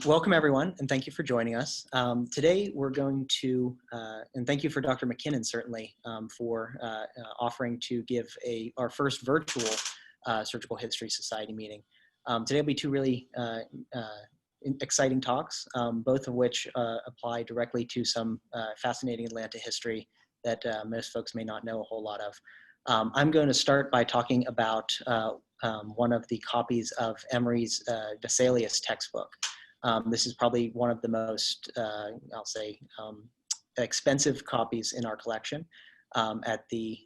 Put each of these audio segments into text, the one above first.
Welcome everyone, and thank you for joining us. Today we're going to, and thank you for Dr. McKinnon certainly for offering to give our first virtual Surgical History Society meeting. Today will be two really exciting talks, both of which apply directly to some fascinating Atlanta history that most folks may not know a whole lot of. I'm going to start by talking about one of the copies of Emory's Vesalius textbook. This is probably one of the most, I'll say, expensive copies in our collection at the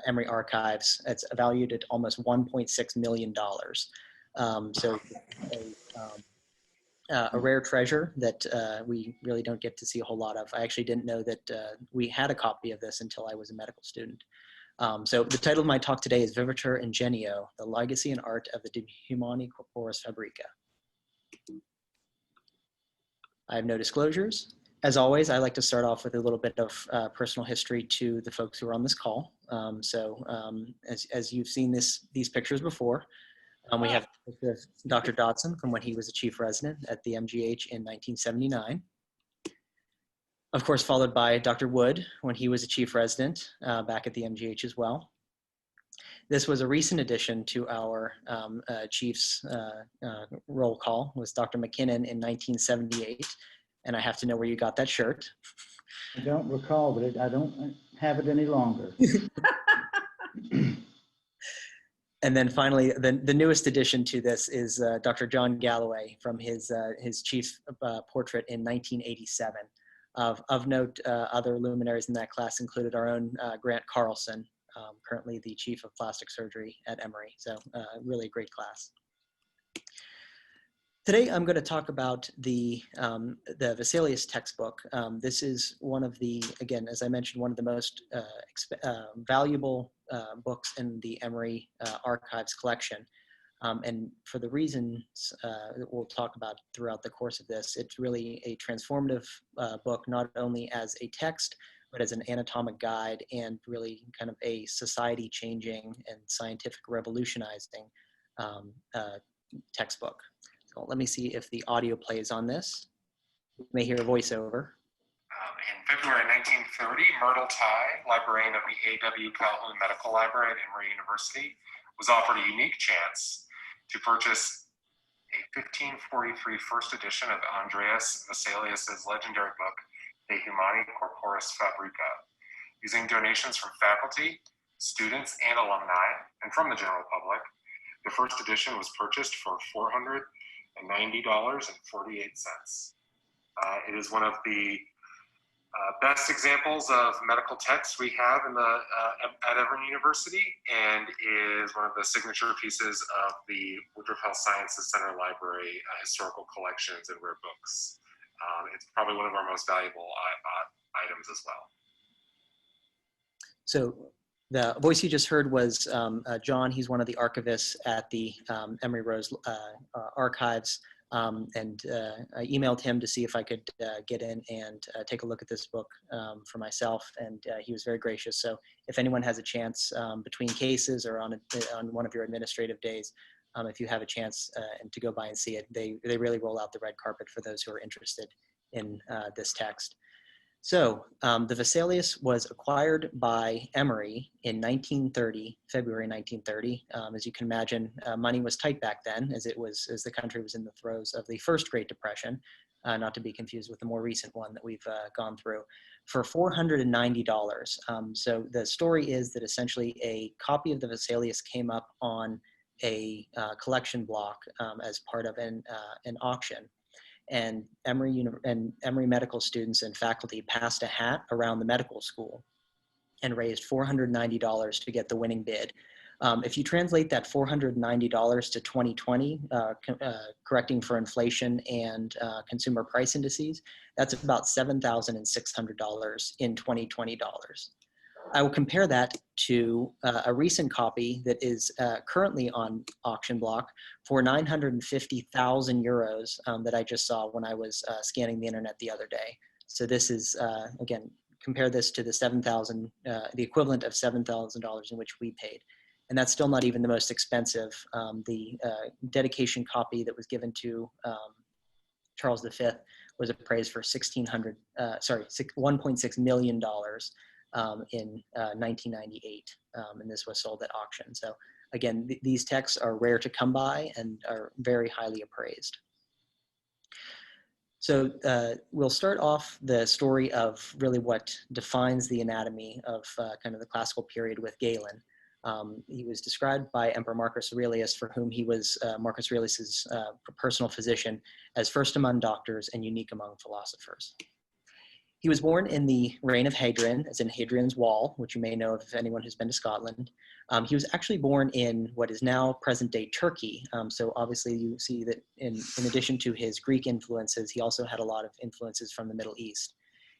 Emory archives. It's valued at almost $1.6 million. A rare treasure that we really don't get to see a whole lot of. I actually didn't know that we had a copy of this until I was a medical student. So the title of my talk today is Vivitur Ingenio, the Legacy and Art of the Humani Corporis Fabrica. I have no disclosures. As always, I like to start off with a little bit of personal history to the folks who are on this call. As you've seen these pictures before, we have Dr. Dodson from when he was a chief resident at the MGH in 1979. Of course, followed by Dr. Wood when he was a chief resident back at the MGH as well. This was a recent addition to our chief's roll call, was Dr. McKinnon in 1978. And I have to know where you got that shirt. I don't recall, but I don't have it any longer. And then finally, the newest addition to this is Dr. John Galloway from his chief portrait in 1987. Of note, other luminaries in that class included our own Grant Carlson, currently the chief of plastic surgery at Emory. So really a great class. Today, I'm going to talk about the Vesalius textbook. This is one of the, again, as I mentioned, one of the most valuable books in the Emory Archives collection. And for the reasons that we'll talk about throughout the course of this, it's really a transformative book, not only as a text, but as an anatomic guide and really kind of a society-changing and scientific revolutionizing textbook. So let me see if the audio plays on this. You may hear a voiceover. In February 1930, Myrtle Ty, librarian of the A.W. Calhoun Medical Library at Emory University, was offered a unique chance to purchase a 1543 first edition of Andreas Vesalius's legendary book, De Humani Corporis Fabrica. Using donations from faculty, students, and alumni, and from the general public, the first edition was purchased for $490.48. It is one of the best examples of medical texts we have in at Emory University, and is one of the signature pieces of the Woodruff Health Sciences Center Library historical collections and rare books. It's probably one of our most valuable items as well. So the voice you just heard was John. He's one of the archivists at the Emory Rose Archives. I emailed him to see if I could get in and take a look at this book for myself, and he was very gracious. So if anyone has a chance between cases or on one of your administrative days, if you have a chance and to go by and see it, they really roll out the red carpet for those who are interested in this text. So the Vesalius was acquired by Emory in 1930, February 1930. As you can imagine, money was tight back then, as the country was in the throes of the first Great Depression, not to be confused with the more recent one that we've gone through, for $490. So the story is that essentially a copy of the Vesalius came up on a collection block as part of an auction. And Emory medical students and faculty passed a hat around the medical school and raised $490 to get the winning bid. If you translate that $490 to 2020, correcting for inflation and consumer price indices, that's about $7,600 in 2020 dollars. I will compare that to a recent copy that is currently on auction block for 950,000 euros that I just saw when I was scanning the internet the other day. So this is, again, compare this to the the equivalent of $7,000 in which we paid. And that's still not even the most expensive. The dedication copy that was given to Charles V was appraised for $1.6 million in 1998, and this was sold at auction. So again, these texts are rare to come by and are very highly appraised. So we'll start off the story of really what defines the anatomy of kind of the classical period with Galen. He was described by Emperor Marcus Aurelius, for whom he was Marcus Aurelius's personal physician, as first among doctors and unique among philosophers. He was born in the reign of Hadrian, as in Hadrian's Wall, which you may know if anyone who's been to Scotland. He was actually born in what is now present-day Turkey. So obviously you see that in addition to his Greek influences, he also had a lot of influences from the Middle East.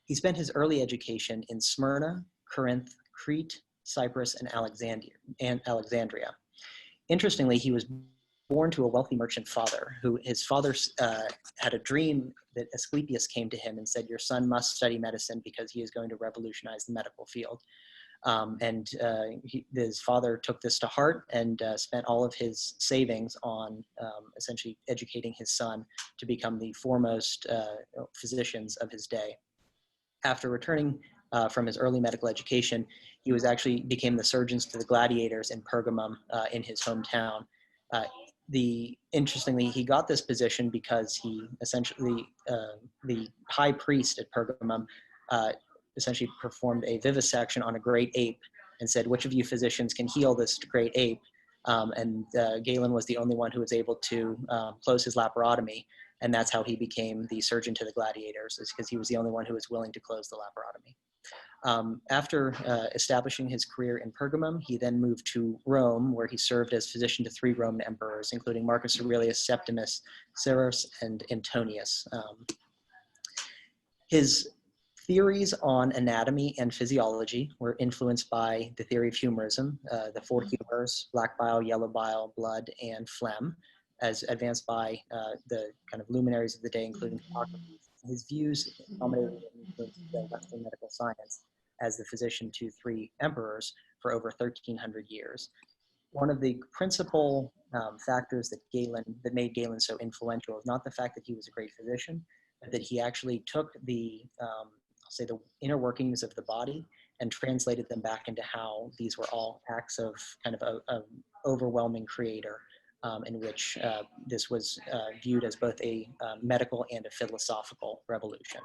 He spent his early education in Smyrna, Corinth, Crete, Cyprus, and Alexandria. Interestingly, he was born to a wealthy merchant father, who his father had a dream that Asclepius came to him and said, your son must study medicine because he is going to revolutionize the medical field. His father took this to heart and spent all of his savings on essentially educating his son to become the foremost physicians of his day. After returning from his early medical education, he became the surgeons to the gladiators in Pergamum in his hometown. Interestingly, he got this position because he essentially, the high priest at Pergamum essentially performed a vivisection on a great ape and said, which of you physicians can heal this great ape? Galen was the only one who was able to close his laparotomy, and that's how he became the surgeon to the gladiators, is because he was the only one who was willing to close the laparotomy. After establishing his career in Pergamum, he then moved to Rome, where he served as physician to 3 Roman emperors, including Marcus Aurelius, Septimus, Severus, and Antonius. His theories on anatomy and physiology were influenced by the theory of humorism, the 4 humors, black bile, yellow bile, blood, and phlegm, as advanced by the kind of luminaries of the day, including Hippocrates. His views dominated and influenced Western medical science as the physician to 3 emperors for over 1,300 years. One of the principal factors that made Galen so influential is not the fact that he was a great physician, but that he actually took the, I'll say, the inner workings of the body and translated them back into how these were all acts of kind of a overwhelming creator, in which this was viewed as both a medical and a philosophical revolution.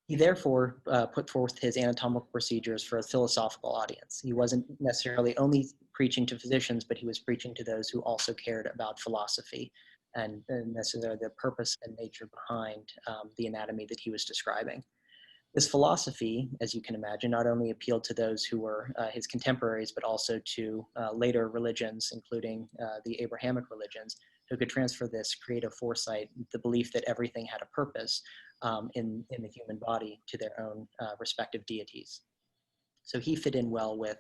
He therefore put forth his anatomical procedures for a philosophical audience. He wasn't necessarily only preaching to physicians, but he was preaching to those who also cared about philosophy and necessarily the purpose and nature behind the anatomy that he was describing. This philosophy, as you can imagine, not only appealed to those who were his contemporaries, but also to later religions, including the Abrahamic religions, who could transfer this creative foresight, the belief that everything had a purpose in the human body, to their own respective deities. So he fit in well with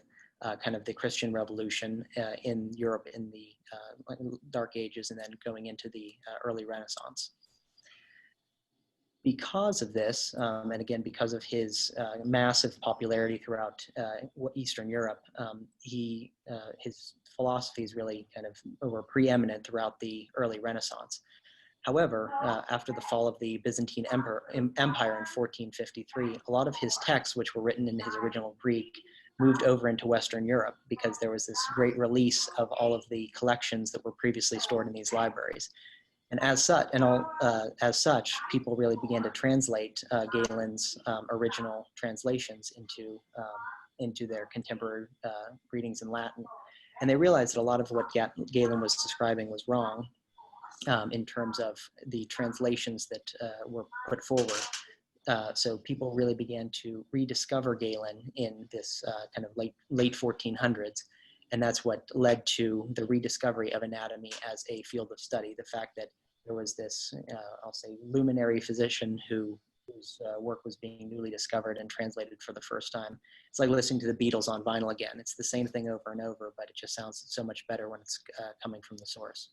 kind of the Christian revolution in Europe in the Dark Ages and then going into the early Renaissance. Because of this, and again, because of his massive popularity throughout Eastern Europe, his philosophies really kind of were preeminent throughout the early Renaissance. However, after the fall of the Byzantine Empire in 1453, a lot of his texts, which were written in his original Greek, moved over into Western Europe because there was this great release of all of the collections that were previously stored in these libraries. And as such, people really began to translate Galen's original translations into their contemporary readings in Latin. And they realized that a lot of what Galen was describing was wrong in terms of the translations that were put forward. So people really began to rediscover Galen in this kind of late 1400s. And that's what led to the rediscovery of anatomy as a field of study. The fact that there was this, I'll say, luminary physician whose work was being newly discovered and translated for the first time. It's like listening to the Beatles on vinyl again. It's the same thing over and over, but it just sounds so much better when it's coming from the source.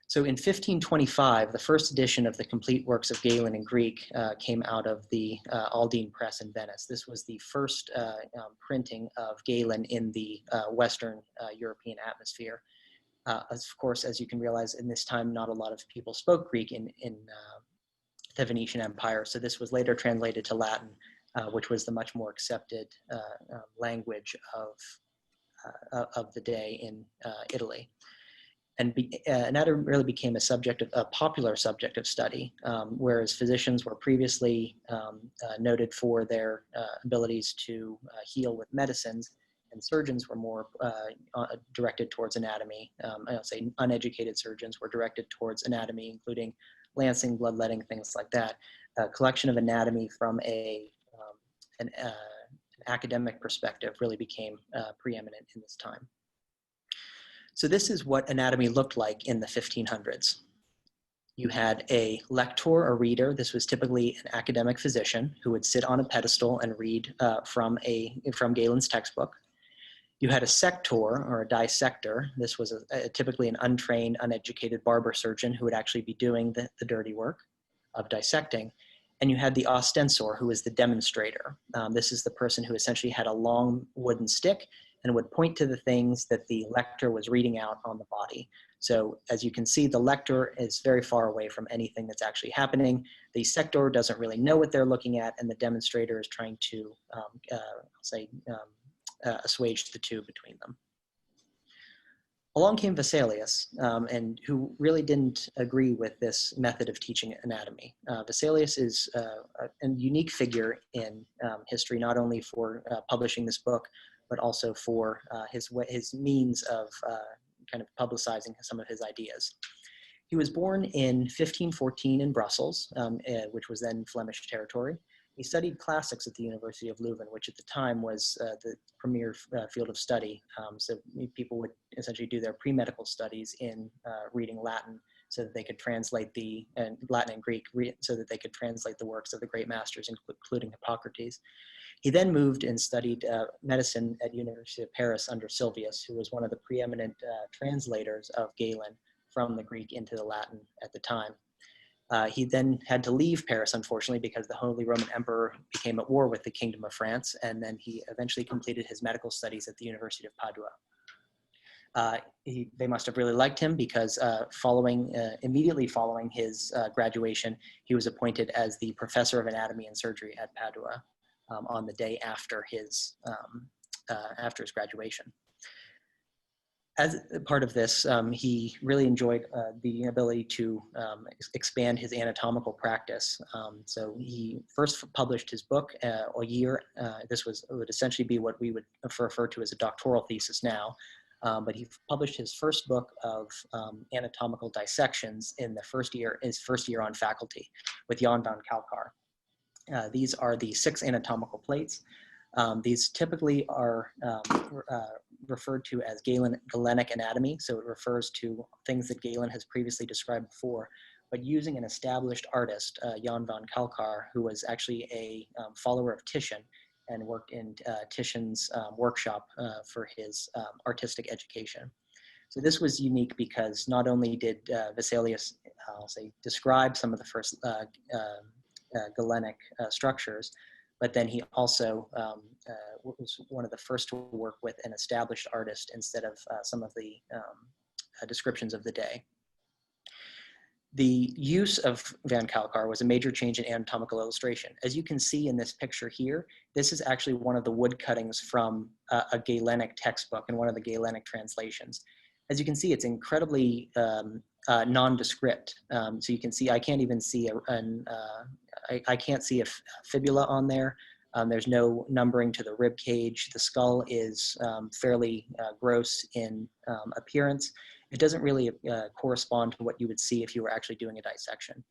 So in 1525, the first edition of the complete works of Galen in Greek came out of the Aldine Press in Venice. This was the first printing of Galen in the Western European atmosphere. Of course, as you can realize, in this time, not a lot of people spoke Greek in the Venetian Empire. So this was later translated to Latin, which was the much more accepted language of the day in Italy. And anatomy really became a popular subject of study, whereas physicians were previously noted for their abilities to heal with medicines, and surgeons were more directed towards anatomy. I'll say uneducated surgeons were directed towards anatomy, including lancing, bloodletting, things like that. Collection of anatomy from an academic perspective really became preeminent in this time. So this is what anatomy looked like in the 1500s. You had a lector, a reader. This was typically an academic physician who would sit on a pedestal and read from Galen's textbook. You had a sector or a dissector. This was typically an untrained, uneducated barber surgeon who would actually be doing the dirty work of dissecting. And you had the ostensor, who was the demonstrator. This is the person who essentially had a long wooden stick and would point to the things that the lector was reading out on the body. So as you can see, the lector is very far away from anything that's actually happening. The sector doesn't really know what they're looking at, and the demonstrator is trying to, assuage the two between them. Along came Vesalius, and who really didn't agree with this method of teaching anatomy. Vesalius is a unique figure in history, not only for publishing this book, but also for his means of kind of publicizing some of his ideas. He was born in 1514 in Brussels, which was then Flemish territory. He studied classics at the University of Leuven, which at the time was the premier field of study. So people would essentially do their pre-medical studies in reading Latin so that they could translate Latin and Greek, so that they could translate the works of the great masters, including Hippocrates. He then moved and studied medicine at University of Paris under Silvius, who was one of the preeminent translators of Galen from the Greek into the Latin at the time. He then had to leave Paris, unfortunately, because the Holy Roman Emperor became at war with the Kingdom of France, and then he eventually completed his medical studies at the University of Padua. They must have really liked him because immediately following his graduation, he was appointed as the professor of anatomy and surgery at Padua on the day after his graduation. As part of this, he really enjoyed the ability to expand his anatomical practice. So he first published his book a year. This would essentially be what we would refer to as a doctoral thesis now. But he published his first book of anatomical dissections in his first year on faculty with Jan van Kalkar. These are the 6 anatomical plates. These typically are referred to as Galenic anatomy, so it refers to things that Galen has previously described before, but using an established artist, Jan van Kalkar, who was actually a follower of Titian and worked in Titian's workshop for his artistic education. So this was unique because not only did Vesalius, describe some of the first Galenic structures, but then he also was one of the first to work with an established artist instead of some of the descriptions of the day. The use of Van Kalkar was a major change in anatomical illustration. As you can see in this picture here, this is actually one of the wood cuttings from a Galenic textbook and one of the Galenic translations. As you can see, it's incredibly nondescript. So you can see, I can't even see I can't see a fibula on there. There's no numbering to the rib cage. The skull is fairly gross in appearance. It doesn't really correspond to what you would see if you were actually doing a dissection.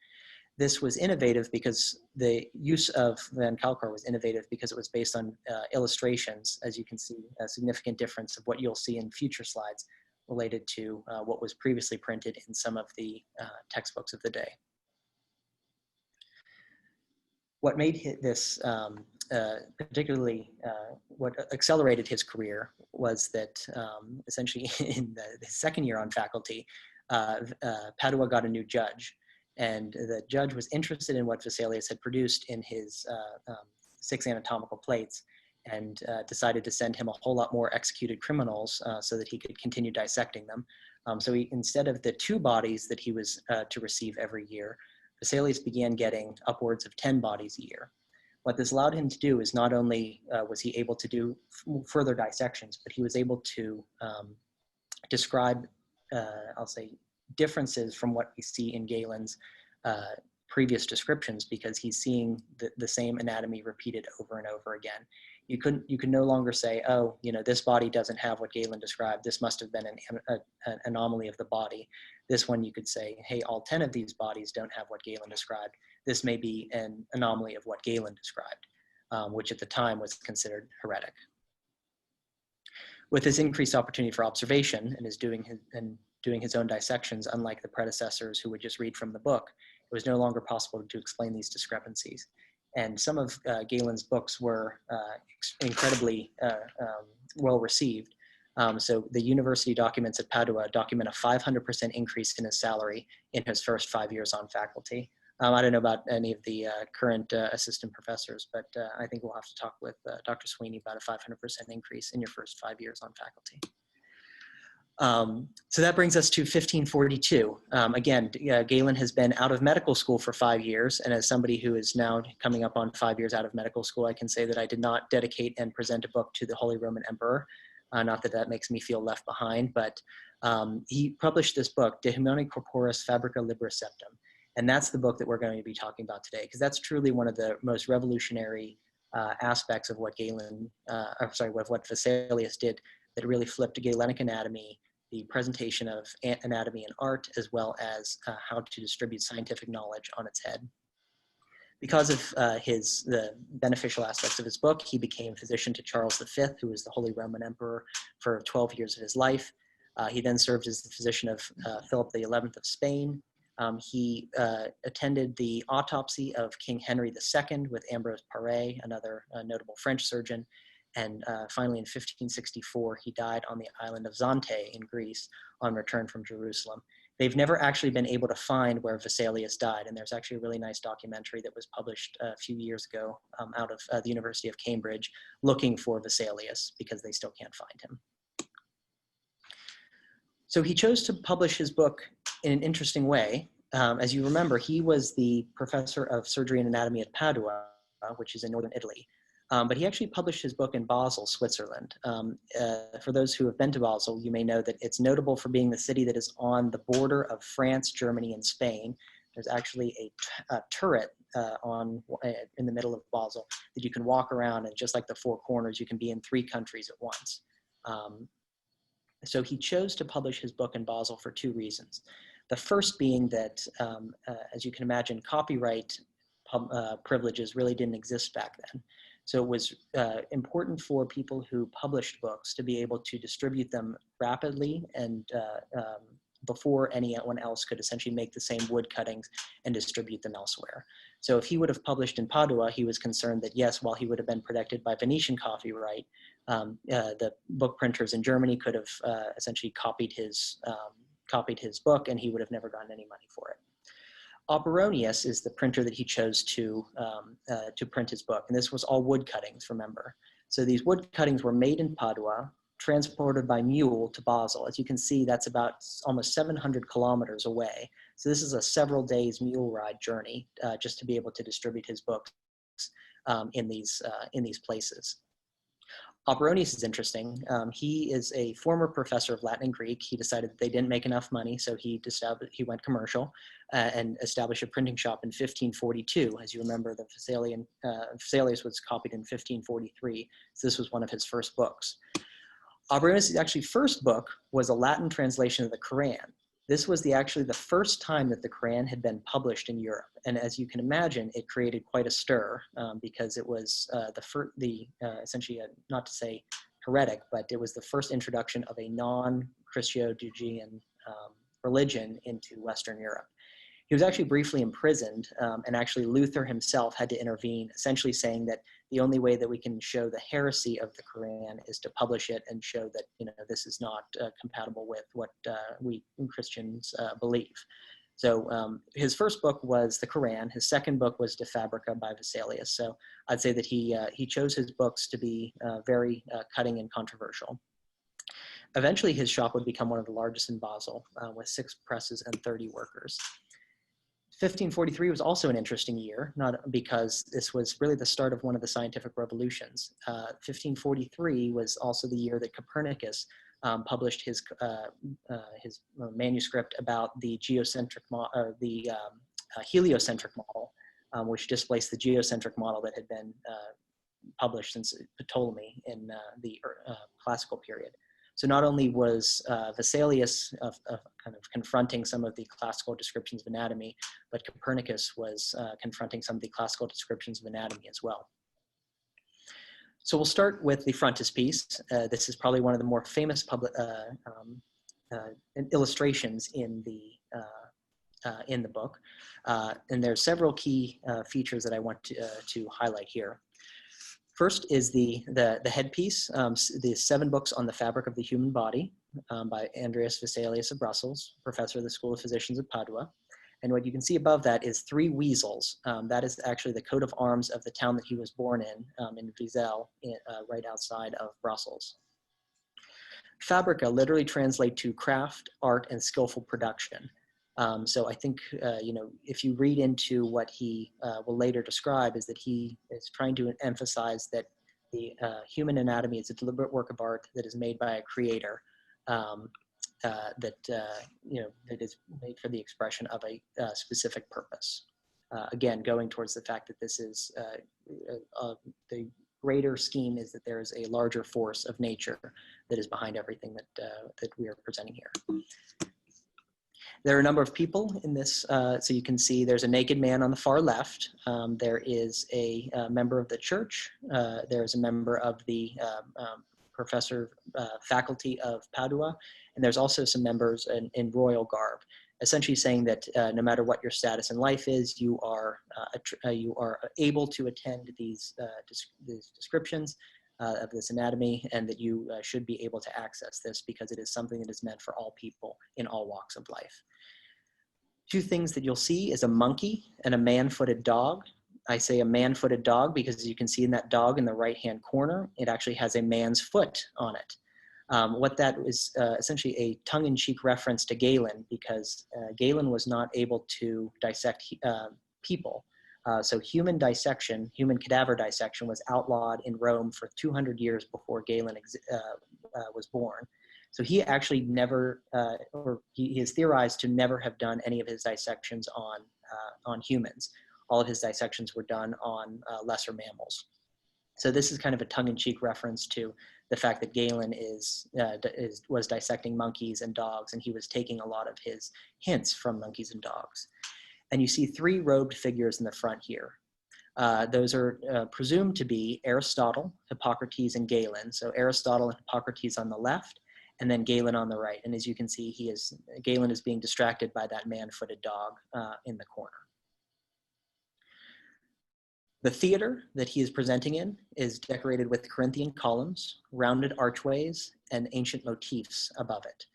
This was innovative because the use of Van Kalkar was innovative because it was based on illustrations. As you can see, a significant difference of what you'll see in future slides related to what was previously printed in some of the textbooks of the day. What made this particularly, what accelerated his career was that essentially in his second year on faculty, Padua got a new judge, and the judge was interested in what Vesalius had produced in his 6 anatomical plates, and decided to send him a whole lot more executed criminals so that he could continue dissecting them. So instead of the 2 bodies that he was to receive every year, Vesalius began getting upwards of 10 bodies a year. What this allowed him to do is not only was he able to do further dissections, but he was able to describe, I'll say, differences from what we see in Galen's previous descriptions, because he's seeing the same anatomy repeated over and over again. You could no longer say, oh, this body doesn't have what Galen described. This must have been an anomaly of the body. This one you could say, hey, all 10 of these bodies don't have what Galen described. This may be an anomaly of what Galen described, which at the time was considered heretic. With his increased opportunity for observation and doing his own dissections, unlike the predecessors who would just read from the book, it was no longer possible to explain these discrepancies. And some of Galen's books were incredibly well received. So the university documents at Padua document a 500% increase in his salary in his first 5 years on faculty. I don't know about any of the current assistant professors, but I think we'll have to talk with Dr. Sweeney about a 500% increase in your first 5 years on faculty. So that brings us to 1542. Again, Galen has been out of medical school for 5 years, and as somebody who is now coming up on 5 years out of medical school, I can say that I did not dedicate and present a book to the Holy Roman Emperor. Not that that makes me feel left behind, but he published this book, De Humani Corporis Fabrica Libri Septem. And that's the book that we're going to be talking about today, because that's truly one of the most revolutionary aspects of what what Vesalius did, that really flipped Galenic anatomy, the presentation of anatomy and art, as well as how to distribute scientific knowledge on its head. Because of the beneficial aspects of his book, he became physician to Charles V, who was the Holy Roman Emperor for 12 years of his life. He then served as the physician of Philip XI of Spain. He attended the autopsy of King Henry II with Ambrose Paré, another notable French surgeon. And finally, in 1564, he died on the island of Zante in Greece on return from Jerusalem. They've never actually been able to find where Vesalius died, and there's actually a really nice documentary that was published a few years ago out of the University of Cambridge looking for Vesalius, because they still can't find him. So he chose to publish his book in an interesting way. As you remember, he was the professor of surgery and anatomy at Padua, which is in northern Italy. But he actually published his book in Basel, Switzerland. For those who have been to Basel, you may know that it's notable for being the city that is on the border of France, Germany, and Spain. There's actually a turret in the middle of Basel that you can walk around, and just like the four corners, you can be in 3 countries at once. So he chose to publish his book in Basel for 2 reasons. The first being that, as you can imagine, copyright privileges really didn't exist back then. So it was important for people who published books to be able to distribute them rapidly and before anyone else could essentially make the same wood cuttings and distribute them elsewhere. So if he would have published in Padua, he was concerned that, yes, while he would have been protected by Venetian copyright, the book printers in Germany could have essentially copied his book, and he would have never gotten any money for it. Operonius is the printer that he chose to print his book, and this was all wood cuttings, remember. So these wood cuttings were made in Padua, transported by mule to Basel. As you can see, that's about almost 700 kilometers away. So this is a several days mule ride journey just to be able to distribute his books in these places. Operonius is interesting. He is a former professor of Latin and Greek. He decided that they didn't make enough money, so he went commercial and established a printing shop in 1542. As you remember, the Vesalius was copied in 1543, so this was one of his first books. Operonius' actually first book was a Latin translation of the Quran. This was actually the first time that the Quran had been published in Europe. And as you can imagine, it created quite a stir because it was essentially, not to say heretic, but it was the first introduction of a non-Christo-Judean religion into Western Europe. He was actually briefly imprisoned, and actually Luther himself had to intervene, essentially saying that the only way that we can show the heresy of the Quran is to publish it and show that, you know, this is not compatible with what we Christians believe. So his first book was the Quran. His second book was De Fabrica by Vesalius. So I'd say that he chose his books to be very cutting and controversial. Eventually, his shop would become one of the largest in Basel, with 6 presses and 30 workers. 1543 was also an interesting year, not because this was really the start of one of the scientific revolutions. 1543 was also the year that Copernicus published his manuscript about the heliocentric model, which displaced the geocentric model that had been published since Ptolemy in the classical period. So not only was Vesalius kind of confronting some of the classical descriptions of anatomy, but Copernicus was confronting some of the classical descriptions of anatomy as well. So we'll start with the frontispiece. This is probably one of the more famous illustrations in the book. And there are several key features that I want to highlight here. First is the headpiece, the 7 books on the fabric of the human body by Andreas Vesalius of Brussels, professor of the School of Physicians of Padua. And what you can see above that is 3 weasels. That is actually the coat of arms of the town that he was born in Wesel, right outside of Brussels. Fabrica literally translates to craft, art, and skillful production. So I think, you know, if you read into what he will later describe, is that he is trying to emphasize that the human anatomy is a deliberate work of art that is made by a creator, you know, that is made for the expression of a specific purpose. Again, going towards the fact that this is the greater scheme is that there is a larger force of nature that is behind everything that we are presenting here. There are a number of people in this, so you can see there's a naked man on the far left. There is a member of the church. There is a member of the professor faculty of Padua, and there's also some members in royal garb, essentially saying that no matter what your status in life is, you are able to attend these descriptions of this anatomy, and that you should be able to access this because it is something that is meant for all people in all walks of life. 2 things that you'll see is a monkey and a man-footed dog. I say a man-footed dog because, as you can see in that dog in the right-hand corner, it actually has a man's foot on it. What that is essentially a tongue-in-cheek reference to Galen, because Galen was not able to dissect people. So human dissection, human cadaver dissection, was outlawed in Rome for 200 years before Galen was born. So he actually never, or he is theorized to never have done any of his dissections on humans. All of his dissections were done on lesser mammals. So this is kind of a tongue-in-cheek reference to the fact that Galen was dissecting monkeys and dogs, and he was taking a lot of his hints from monkeys and dogs. And you see 3 robed figures in the front here. Those are presumed to be Aristotle, Hippocrates, and Galen. So Aristotle and Hippocrates on the left, and then Galen on the right. And as you can see, Galen is being distracted by that man-footed dog in the corner. The theater that he is presenting in is decorated with Corinthian columns, rounded archways, and ancient motifs above it.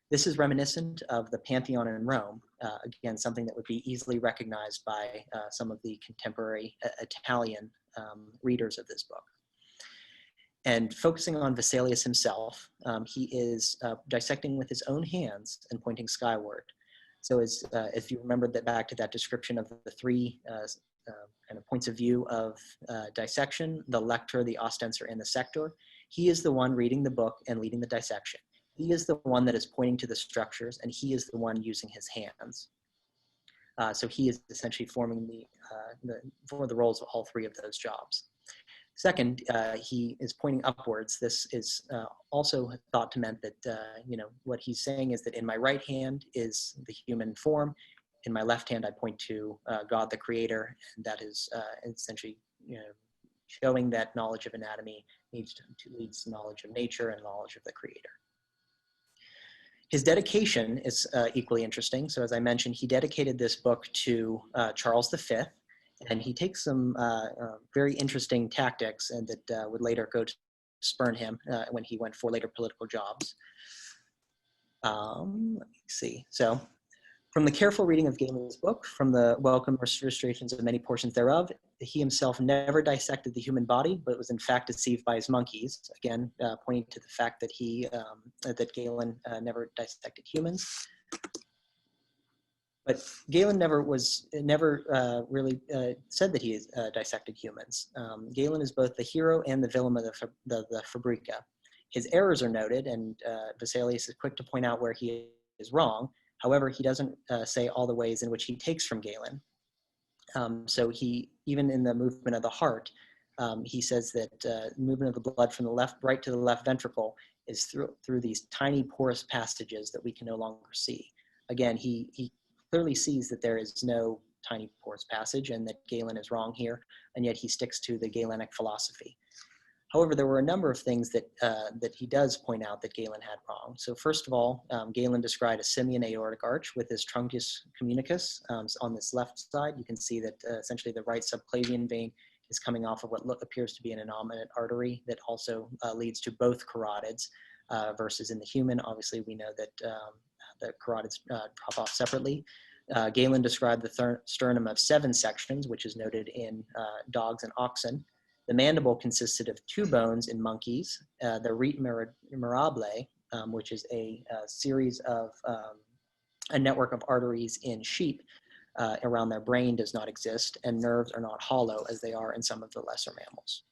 This is reminiscent of the Pantheon in Rome, again, something that would be easily recognized by some of the contemporary Italian readers of this book. And focusing on Vesalius himself, he is dissecting with his own hands and pointing skyward. So if you remember that back to that description of the 3 kind of points of view of dissection, the lector, the ostensor, and the sector, he is the one reading the book and leading the dissection. He is the one that is pointing to the structures, and he is the one using his hands. So he is essentially forming for the roles of all 3 of those jobs. Second, he is pointing upwards. This is also thought to mean that, you know, what he's saying is that in my right hand is the human form. In my left hand, I point to God, the creator, and that is essentially, you know, showing that knowledge of anatomy leads to knowledge of nature and knowledge of the creator. His dedication is equally interesting. So as I mentioned, he dedicated this book to Charles V, and he takes some very interesting tactics and that would later go to spurn him when he went for later political jobs. Let me see. So from the careful reading of Galen's book, from the welcome illustrations of many portions thereof, he himself never dissected the human body, but was in fact deceived by his monkeys. Again, pointing to the fact that that Galen never dissected humans. But Galen never really said that he dissected humans. Galen is both the hero and the villain of the fabrica. His errors are noted, and Vesalius is quick to point out where he is wrong. However, he doesn't say all the ways in which he takes from Galen. So he, even in the movement of the heart, he says that movement of the blood from the right to the left ventricle is through these tiny porous passages that we can no longer see. Again, he clearly sees that there is no tiny porous passage and that Galen is wrong here, and yet he sticks to the Galenic philosophy. However, there were a number of things that he does point out that Galen had wrong. So first of all, Galen described a simian aortic arch with his truncus communicus. On this left side, you can see that essentially the right subclavian vein is coming off of what appears to be an innominate artery that also leads to both carotids, versus in the human, obviously we know that the carotids drop off separately. Galen described the sternum of 7 sections, which is noted in dogs and oxen. The mandible consisted of 2 bones in monkeys. The rete mirabile, which is a series of a network of arteries in sheep around their brain, does not exist, and nerves are not hollow as they are in some of the lesser mammals.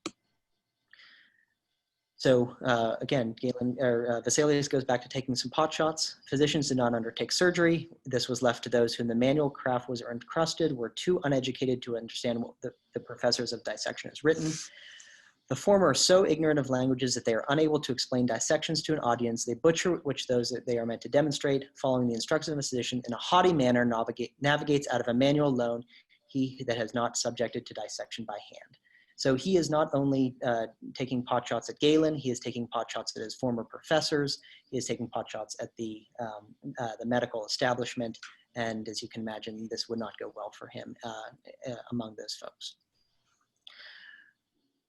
So again, Vesalius goes back to taking some pot shots. Physicians did not undertake surgery. This was left to those whom the manual craft was encrusted, were too uneducated to understand what the professors of dissection has written. The former are so ignorant of languages that they are unable to explain dissections to an audience. They butcher those that they are meant to demonstrate. Following the instructions of a physician in a haughty manner navigates out of a manual alone, he that has not subjected to dissection by hand. So he is not only taking pot shots at Galen, he is taking pot shots at his former professors, he is taking pot shots at the medical establishment, and as you can imagine, this would not go well for him among those folks.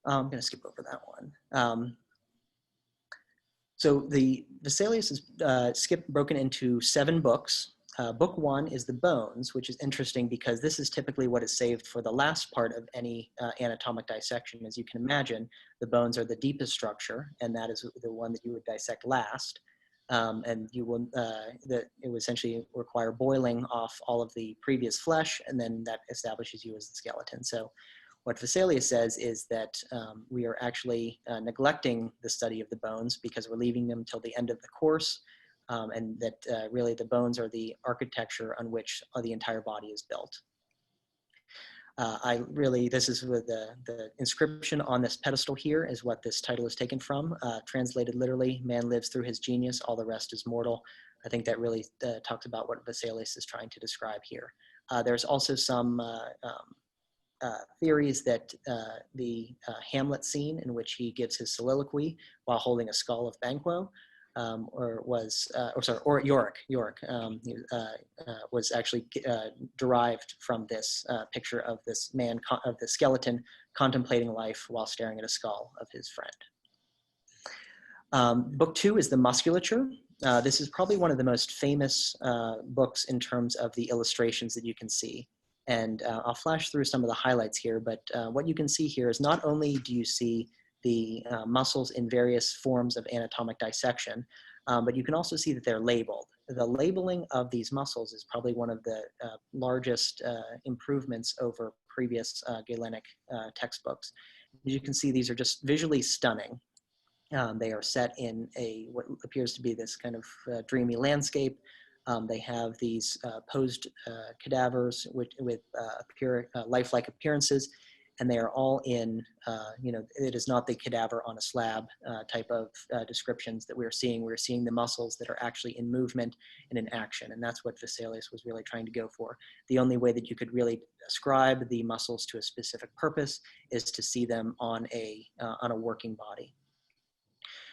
I'm going to skip over that one. So the Vesalius is broken into 7 books. Book 1 is the bones, which is interesting because this is typically what is saved for the last part of any anatomic dissection. As you can imagine, the bones are the deepest structure, and that is the one that you would dissect last. And you will, it would essentially require boiling off all of the previous flesh, and then that establishes you as the skeleton. So what Vesalius says is that we are actually neglecting the study of the bones because we're leaving them till the end of the course. And that really the bones are the architecture on which the entire body is built. This is with the inscription on this pedestal here is what this title is taken from. Translated literally, man lives through his genius, all the rest is mortal. I think that really talks about what Vesalius is trying to describe here. There's also some theories that the Hamlet scene in which he gives his soliloquy while holding a skull of Banquo, Yorick was actually derived from this picture of this man, of the skeleton contemplating life while staring at a skull of his friend. Book 2 is the musculature. This is probably one of the most famous books in terms of the illustrations that you can see. And I'll flash through some of the highlights here, but what you can see here is not only do you see the muscles in various forms of anatomic dissection, but you can also see that they're labeled. The labeling of these muscles is probably one of the largest improvements over previous Galenic textbooks. As you can see, these are just visually stunning. They are set in what appears to be this kind of dreamy landscape. They have these posed cadavers with lifelike appearances, and they are all in, it is not the cadaver on a slab type of descriptions that we're seeing. We're seeing the muscles that are actually in movement and in action, and that's what Vesalius was really trying to go for. The only way that you could really ascribe the muscles to a specific purpose is to see them on a working body.